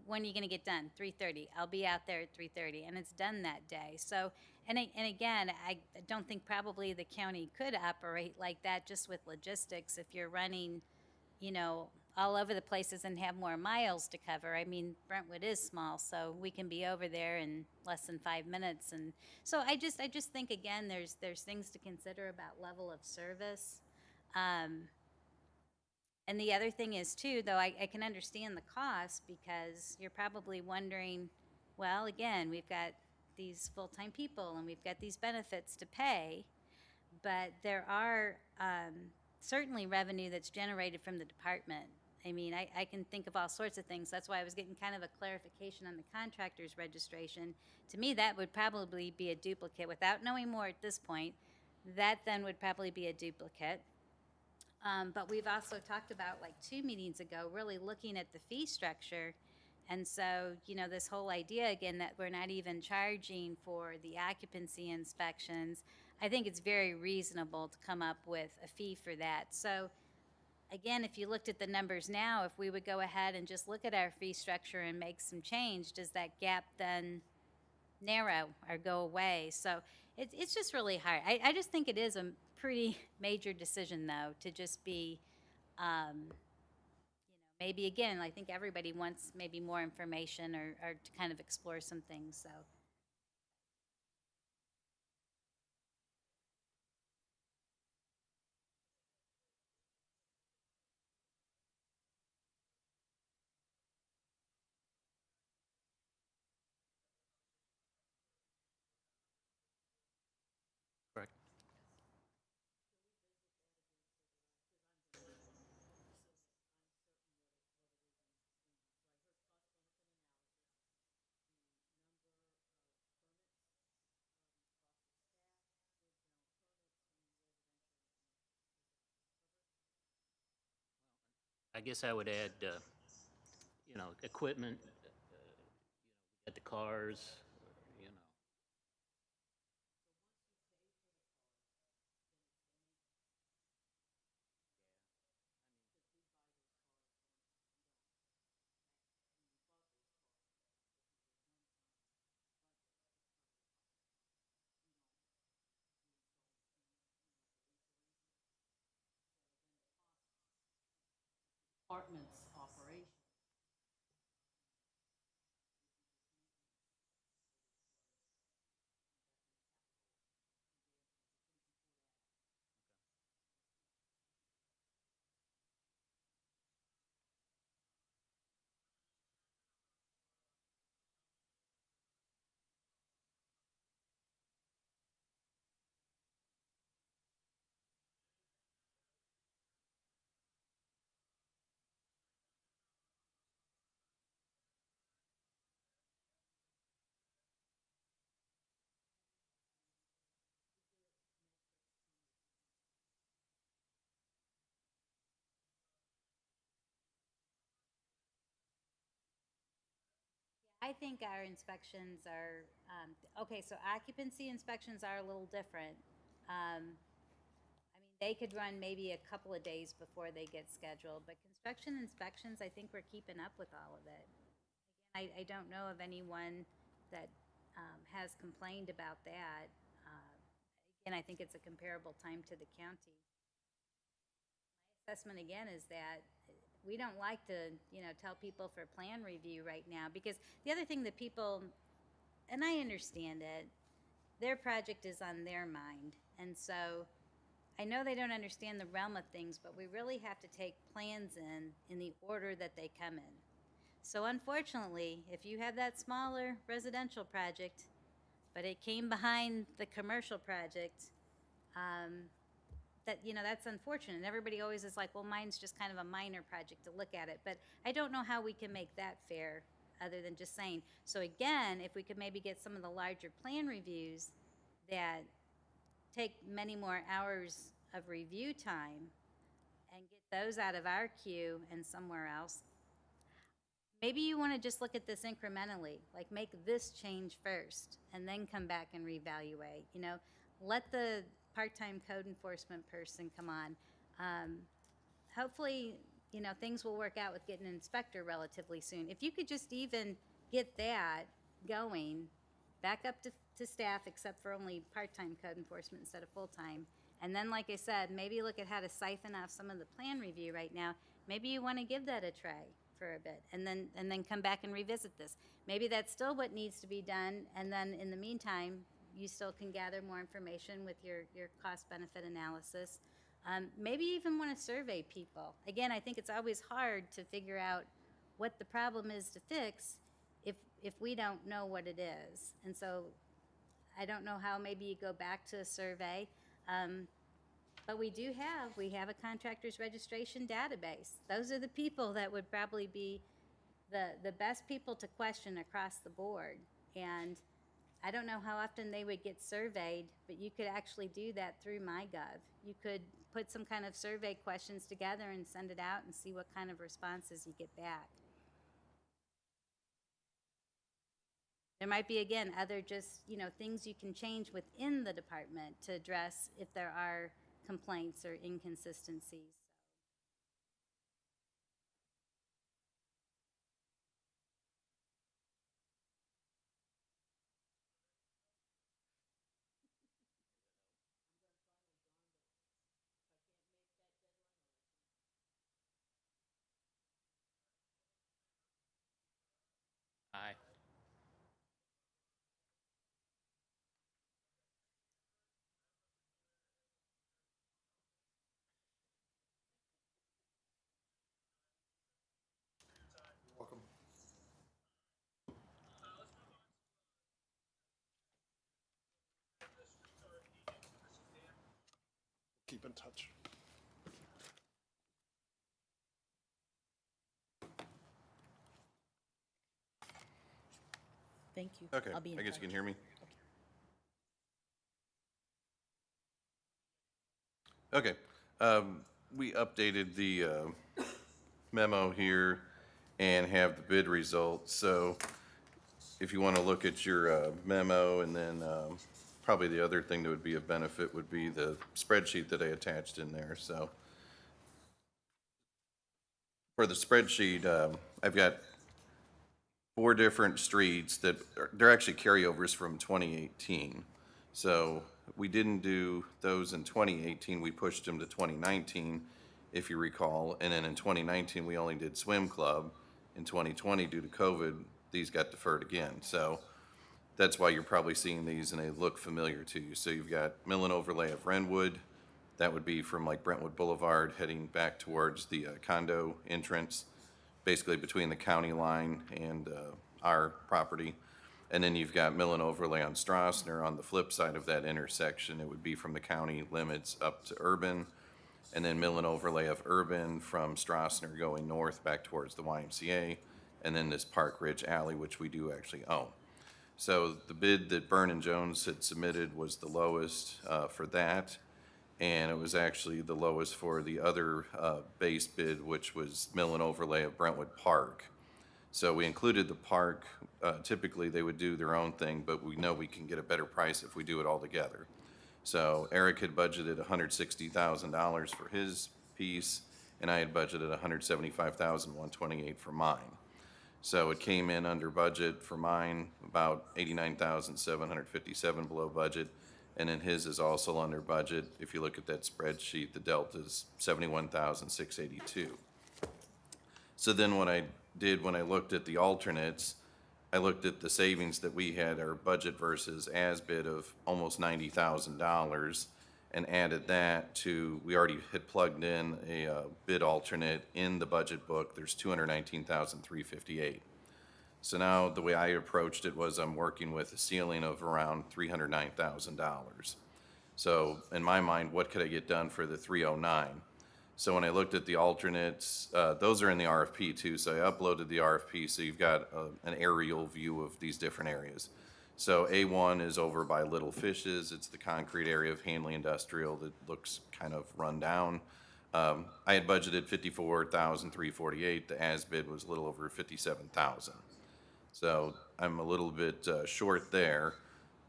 when are you going to get done? 3:30. I'll be out there at 3:30, and it's done that day. So, and again, I don't think probably the county could operate like that just with logistics if you're running, you know, all over the places and have more miles to cover. I mean, Brentwood is small, so we can be over there in less than 5 minutes. And so I just think again, there's things to consider about level of service. And the other thing is too, though, I can understand the cost because you're probably wondering, well, again, we've got these full-time people and we've got these benefits to pay, but there are certainly revenue that's generated from the department. I mean, I can think of all sorts of things. That's why I was getting kind of a clarification on the contractor's registration. To me, that would probably be a duplicate. Without knowing more at this point, that then would probably be a duplicate. But we've also talked about, like 2 meetings ago, really looking at the fee structure. And so, you know, this whole idea again that we're not even charging for the occupancy inspections, I think it's very reasonable to come up with a fee for that. So again, if you looked at the numbers now, if we would go ahead and just look at our fee structure and make some change, does that gap then narrow or go away? So it's just really hard. I just think it is a pretty major decision, though, to just be, maybe again, I think everybody wants maybe more information or to kind of explore some things. So Correct. I guess I would add, equipment, at the cars, you know. Department's operation. I think our inspections are, okay, so occupancy inspections are a little different. I mean, they could run maybe a couple of days before they get scheduled, but construction inspections, I think we're keeping up with all of it. Again, I don't know of anyone that has complained about that. Again, I think it's a comparable time to the county. My assessment again is that we don't like to, tell people for plan review right now because the other thing that people, and I understand it, their project is on their mind. And so I know they don't understand the realm of things, but we really have to take plans in the order that they come in. So unfortunately, if you have that smaller residential project, but it came behind the commercial project, that's unfortunate. And everybody always is like, well, mine's just kind of a minor project to look at it. But I don't know how we can make that fair other than just saying. So again, if we could maybe get some of the larger plan reviews that take many more hours of review time and get those out of our queue and somewhere else. Maybe you want to just look at this incrementally, like make this change first and then come back and reevaluate. Let the part-time code enforcement person come on. Hopefully you know, things will work out with getting an inspector relatively soon. If you could just even get that going, back up to staff, except for only part-time code enforcement instead of full-time. And then, like I said, maybe look at how to siphon off some of the plan review right now. Maybe you want to give that a try for a bit, and then come back and revisit this. Maybe that's still what needs to be done, and then in the meantime, you still can gather more information with your cost-benefit analysis. Maybe even want to survey people. Again, I think it's always hard to figure out what the problem is to fix if we don't know what it is. And so I don't know how maybe you go back to a survey. But we have a contractor's registration database. Those are the people that would probably be the best people to question across the board. And I don't know how often they would get surveyed, but you could actually do that through MyGov. You could put some kind of survey questions together and send it out and see what kind of responses you get back. There might be, again, other just, you know, things you can change within the department to address if there are complaints or inconsistencies. Aye. Welcome. Keep in touch. Thank you. Okay, I'll be in I guess touch. you can hear me. Okay, we updated the memo here and have the bid results. So if you want to look at your memo, and then probably the other thing that would be of benefit would be the spreadsheet that I attached in there. So for the spreadsheet, I've got 4 different streets that they're actually carryovers from 2018. So we didn't do those in 2018. We pushed them to 2019, if you recall. And then in 2019, we only did swim club. In 2020, due to COVID, these got deferred again. So that's why you're probably seeing these and they look familiar to you. So you've got mill and overlay of Brentwood. That would be from like Brentwood Boulevard heading back towards the condo entrance, basically between the county line and our property. And then you've got mill and overlay on Strassner on the flip side of that intersection. It would be from the county limits up to urban. And then mill and overlay of urban from Strassner going north back towards the YMCA. And then this Park Ridge Alley, which we do actually own. So the bid that Byrne and Jones had submitted was the lowest for that. And it was actually the lowest for the other base bid, which was mill and overlay of Brentwood Park. So we included the park. Typically, they would do their own thing, but we know we can get a better price if we do it all together. So Eric had budgeted $160,000 for his piece, and I had budgeted $175,128 for mine. So it came in under budget for mine, about $89,757 below budget. And then his is also under budget. If you look at that spreadsheet, the delta is $71,682. So then what I did when I looked at the alternates, I looked at the savings that we had, our budget versus as bid of almost $90,000, and added that to, we already had plugged in a bid alternate in the budget book. There's $219,358. So now the way I approached it was I'm working with a ceiling of around $309,000. So in my mind, what could I get done for the 309? So when I looked at the alternates, those are in the RFP too. So I uploaded the RFP, so you've got an aerial view of these different areas. So A1 is over by Little Fishes. It's the concrete area of Hanley Industrial that looks kind of run down. I had budgeted $54,348. The as bid was a little over $57,000. So I'm a little bit short there,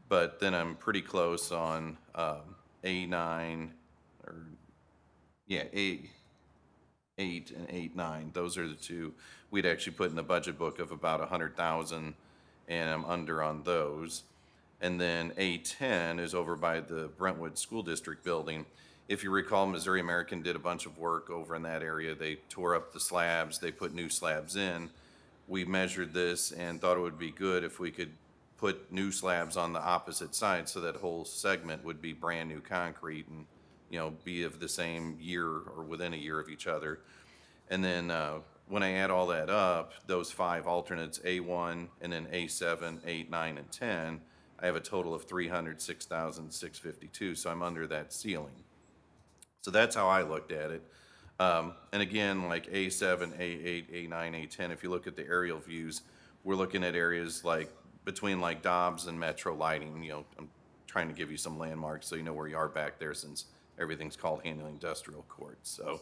but then I'm pretty close on A9, or yeah, 8 and 8-9. Those are the two we'd actually put in the budget book of about 100,000, and I'm under on those. And then A10 is over by the Brentwood School District building. If you recall, Missouri American did a bunch of work over in that area. They tore up the slabs, they put new slabs in. We measured this and thought it would be good if we could put new slabs on the opposite side, so that whole segment would be brand new concrete and, be of the same year or within a year of each other. And then when I add all that up, those 5 alternates, A1 and then A7, 8, 9, and 10, I have a total of 306,652. So I'm under that ceiling. So that's how I looked at it. And again, like A7, A8, A9, A10, if you look at the aerial views, we're looking at areas like between like Dobbs and Metro Lighting. I'm trying to give you some landmarks so you know where you are back there, since everything's called Handling Industrial Court. So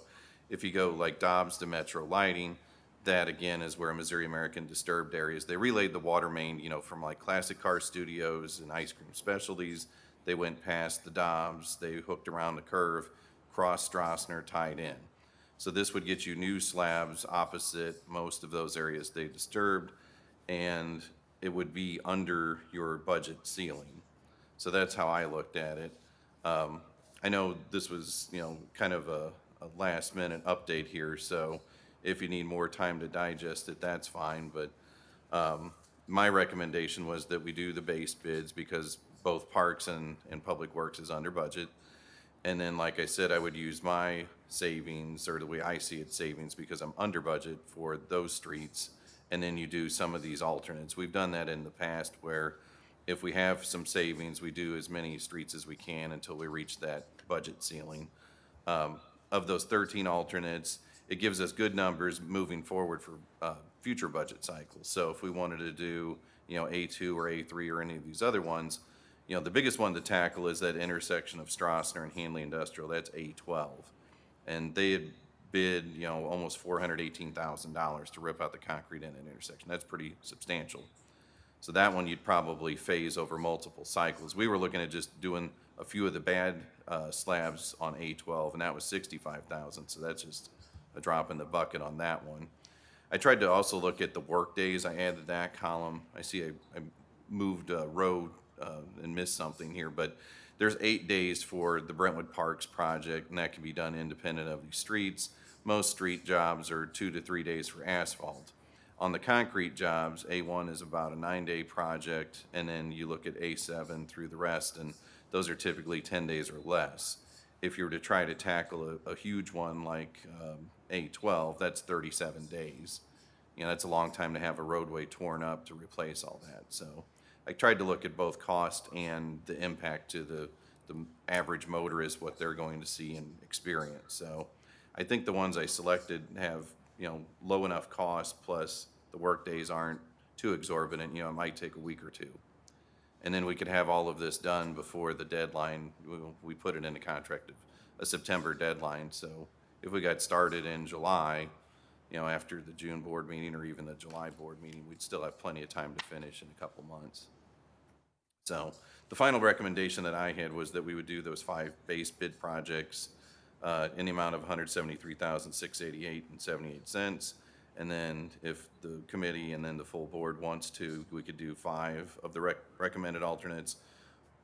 if you go like Dobbs to Metro Lighting, that again is where Missouri American disturbed areas. They relayed the water main, from like Classic Car Studios and Ice Cream Specialties. They went past the Dobbs, they hooked around the curve, crossed Strassner, tied in. So this would get you new slabs opposite most of those areas they disturbed, and it would be under your budget ceiling. So that's how I looked at it. I know this was, kind of a last minute update here, so if you need more time to digest it, that's fine. But my recommendation was that we do the base bids, because both Parks and Public Works is under budget. And then, like I said, I would use my savings, or the way I see it, savings, because I'm under budget for those streets. And then you do some of these alternates. We've done that in the past, where if we have some savings, we do as many streets as we can until we reach that budget ceiling. Of those 13 alternates, it gives us good numbers moving forward for future budget cycles. So if we wanted to do, A2 or A3 or any of these other ones, the biggest one to tackle is that intersection of Strassner and Handley Industrial. That's A12. And they had bid, almost $418,000 to rip out the concrete in that intersection. That's pretty substantial. So that one you'd probably phase over multiple cycles. We were looking at just doing a few of the bad slabs on A12, and that was $65,000. So that's just a drop in the bucket on that one. I tried to also look at the work days. I added that column. I see I moved a road and missed something here, but there's 8 days for the Brentwood Parks project, and that can be done independent of these streets. Most street jobs are 2 to 3 days for asphalt. On the concrete jobs, A1 is about a 9-day project, and then you look at A7 through the rest, and those are typically 10 days or less. If you were to try to tackle a huge one like A12, that's 37 days. That's a long time to have a roadway torn up to replace all that. So I tried to look at both cost and the impact to the average motorist, what they're going to see and experience. So I think the ones I selected have, low enough cost, plus the work days aren't too exorbitant. It might take a week or two. And then we could have all of this done before the deadline. We put it in the contract of a September deadline. So if we got started in July, after the June board meeting or even the July board meeting, we'd still have plenty of time to finish in a couple months. So the final recommendation that I had was that we would do those 5 base bid projects in the amount of $173,688.78. And then if the committee and then the full board wants to, we could do 5 of the recommended alternates,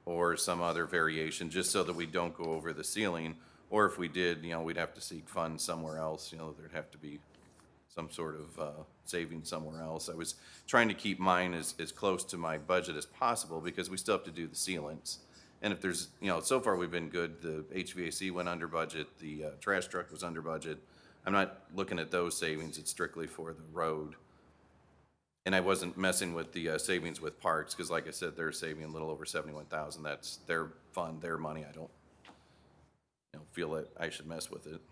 or some other variation, just so that we don't go over the ceiling. Or if we did, we'd have to seek funds somewhere else. There'd have to be some sort of saving somewhere else. I was trying to keep mine as close to my budget as possible, because we still have to do the sealants. And if there's, so far we've been good. The HVAC went under budget. The trash truck was under budget. I'm not looking at those savings. It's strictly for the road. And I wasn't messing with the savings with Parks, because like I said, they're saving a little over $71,000. That's their fund, their money. I don't feel that I should mess with it.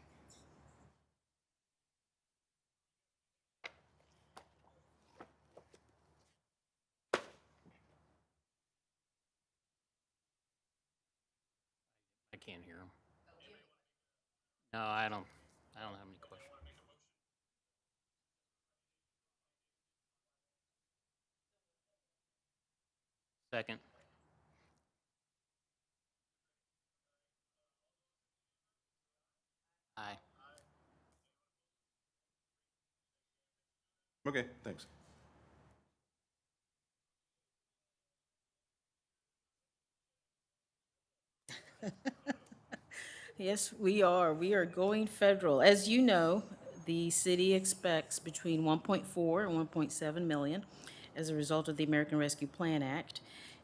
I can't hear him. No, I don't have any questions. Second. Aye. Okay, thanks. Yes, we are. We are going federal. As you know, the city expects between 1.4 and 1.7 million as a result of the American Rescue Plan Act.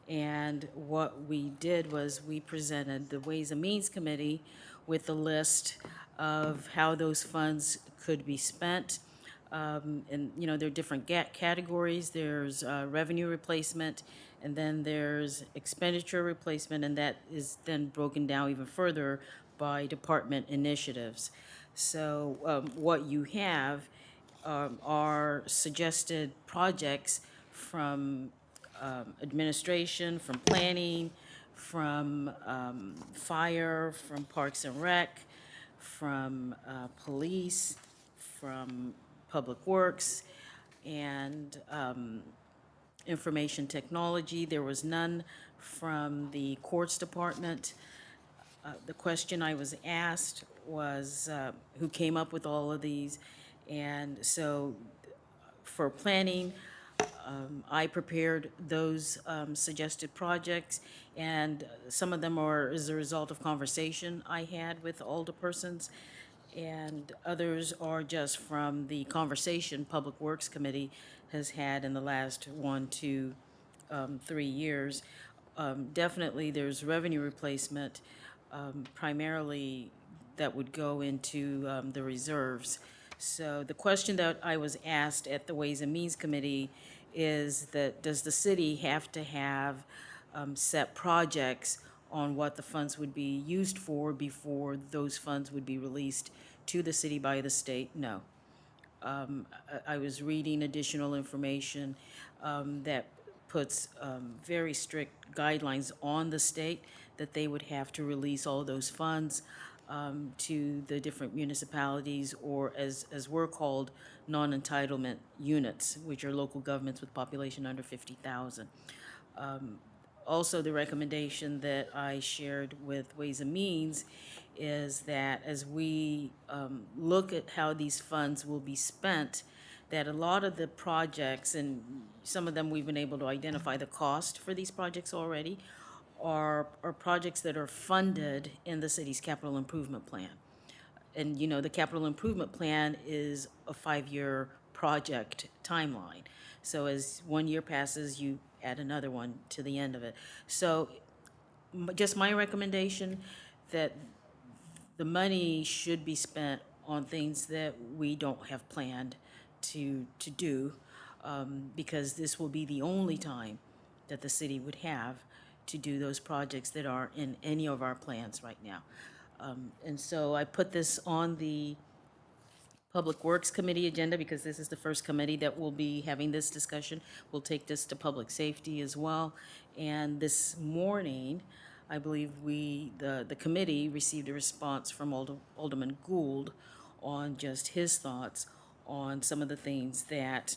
And what we did was we presented the Ways and Means Committee with a list of how those funds could be spent. And, you know, there are different categories. There's revenue replacement, and then there's expenditure replacement, and that is then broken down even further by department initiatives. So what you have are suggested projects from administration, from planning, from fire, from Parks and Rec, from police, from Public Works, and information technology. There was none from the courts department. The question I was asked was who came up with all of these? And so for planning, I prepared those suggested projects, and some of them are as a result of conversation I had with alderpersons, and others are just from the conversation Public Works Committee has had in the last 1, 2, 3 years. Definitely, there's revenue replacement, primarily that would go into the reserves. So the question that I was asked at the Ways and Means Committee is that, does the city have to have set projects on what the funds would be used for before those funds would be released to the city by the state? No. I was reading additional information that puts very strict guidelines on the state that they would have to release all those funds to the different municipalities, or as we're called, non-entitlement units, which are local governments with population under 50,000. Also, the recommendation that I shared with Ways and Means is that as we look at how these funds will be spent, that a lot of the projects, and some of them we've been able to identify the cost for these projects already, are projects that are funded in the city's capital improvement plan. And, you know, the capital improvement plan is a 5-year project timeline. So as 1 year passes, you add another one to the end of it. So just my recommendation that the money should be spent on things that we don't have planned to do, because this will be the only time that the city would have to do those projects that are in any of our plans right now. And so I put this on the Public Works Committee agenda because this is the first committee that will be having this discussion. We'll take this to Public Safety as well. And this morning, I believe the committee received a response from Alderman Gould on just his thoughts on some of the things that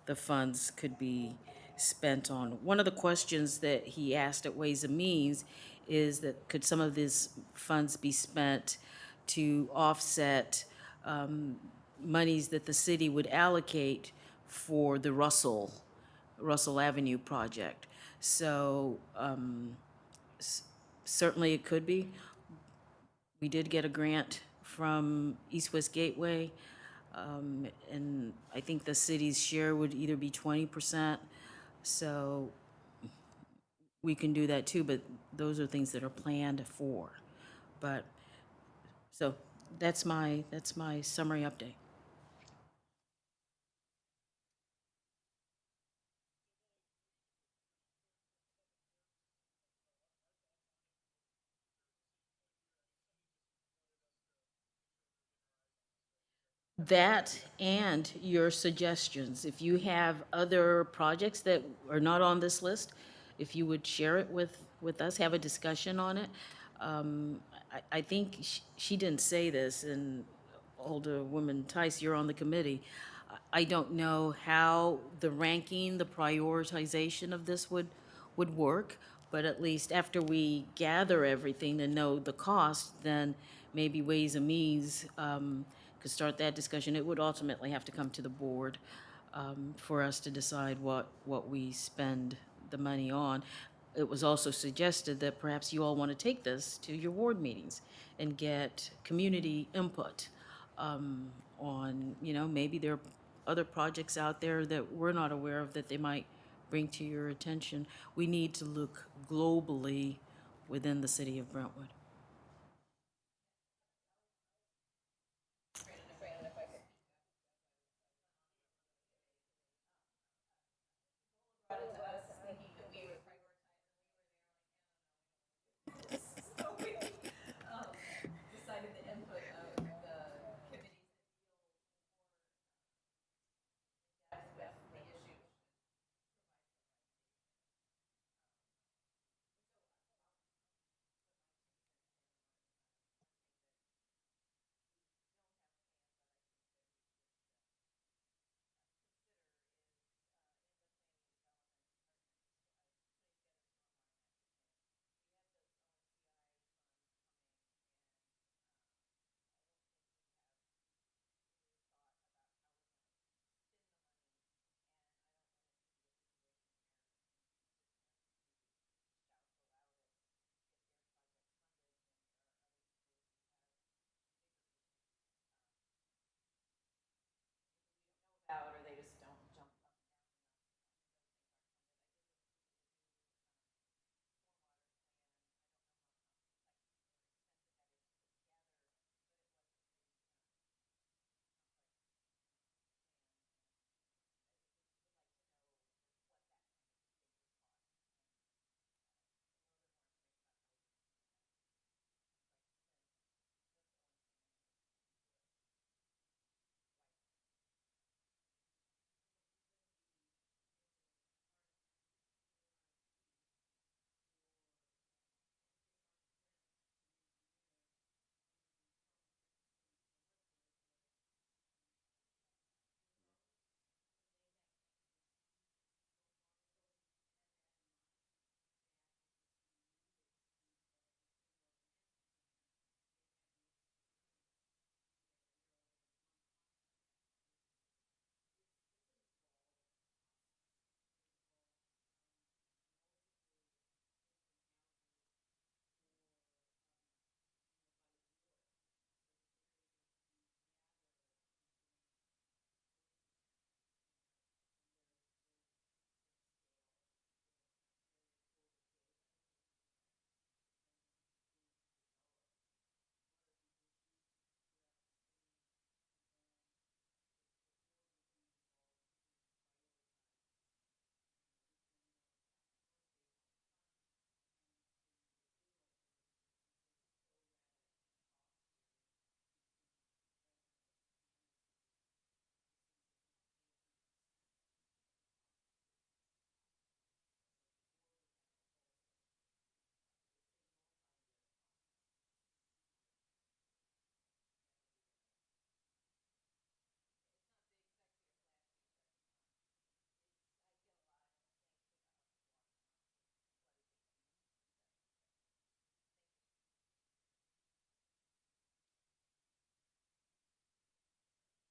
the funds could be spent on. One of the questions that he asked at Ways and Means is that could some of these funds be spent to offset monies that the city would allocate for the Russell Avenue project. So certainly it could be. We did get a grant from East West Gateway, and I think the city's share would either be 20%. So we can do that too, but those are things that are planned for. But so that's my summary update. That and your suggestions. If you have other projects that are not on this list, if you would share it with us, have a discussion on it. I think she didn't say this, and Alderwoman Tice, you're on the committee. I don't know how the ranking, the prioritization of this would work, but at least after we gather everything and know the cost, then maybe Ways and Means could start that discussion. It would ultimately have to come to the board. for us to decide what we spend the money on. It was also suggested that perhaps you all want to take this to your ward meetings and get community input on, maybe there are other projects out there that we're not aware of that they might bring to your attention. We need to look globally within the city of Brentwood. Decided the input of the committees that deal with the issue. Out or they just don't jump up and down enough.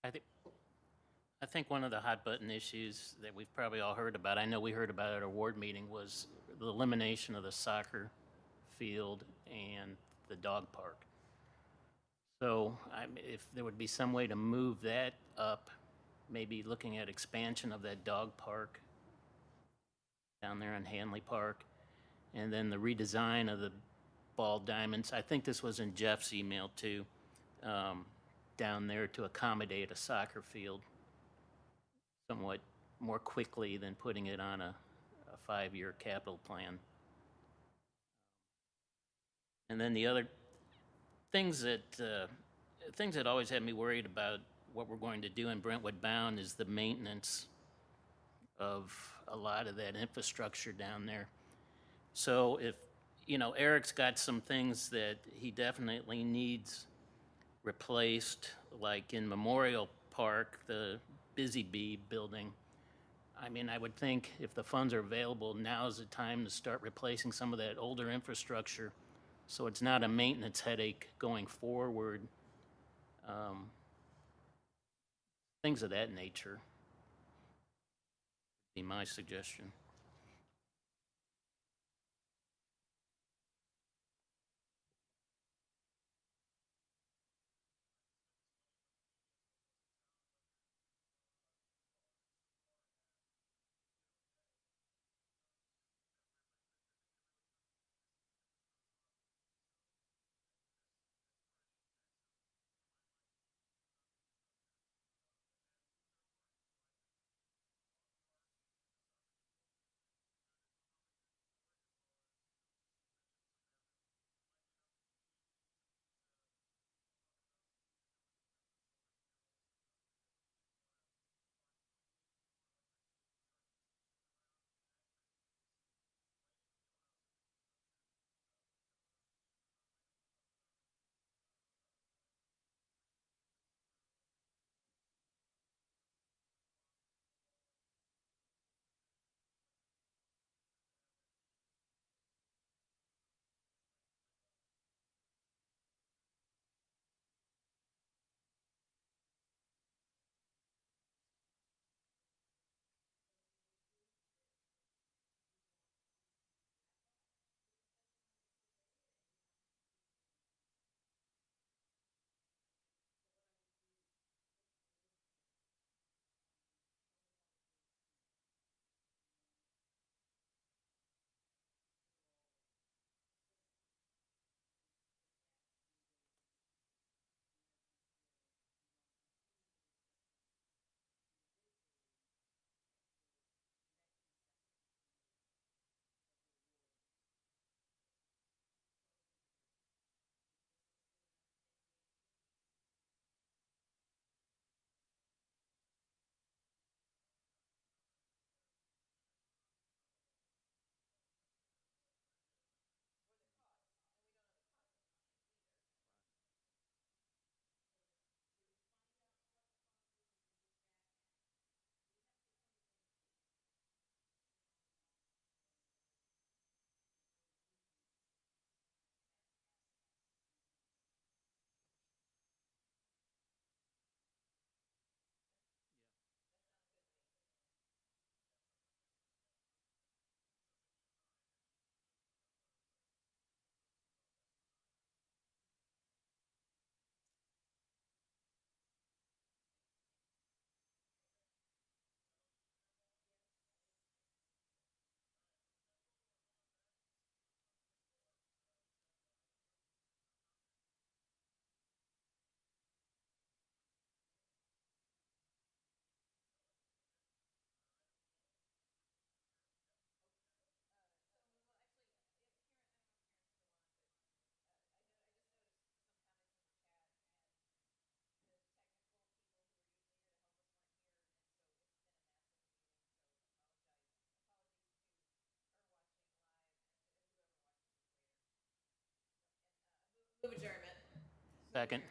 I think, I think one of the hot button issues that we've probably all heard about, I know we heard about it at our ward meeting, was the elimination of the soccer field and the dog park. So if there would be some way to move that up, maybe looking at expansion of that dog park down there in Hanley Park, and then the redesign of the ball diamonds. I think this was in Jeff's email too, down there to accommodate a soccer field somewhat more quickly than putting it on a 5-year capital plan. And then the other things that always had me worried about what we're going to do in Brentwood Bound is the maintenance of a lot of that infrastructure down there. So if, Eric's got some things that he definitely needs replaced, like in Memorial Park, the Busy Bee building. I mean, I would think if the funds are available, now's the time to start replacing some of that older infrastructure so it's not a maintenance headache going forward. Things of that nature. Be my suggestion. Move adjournment. Second.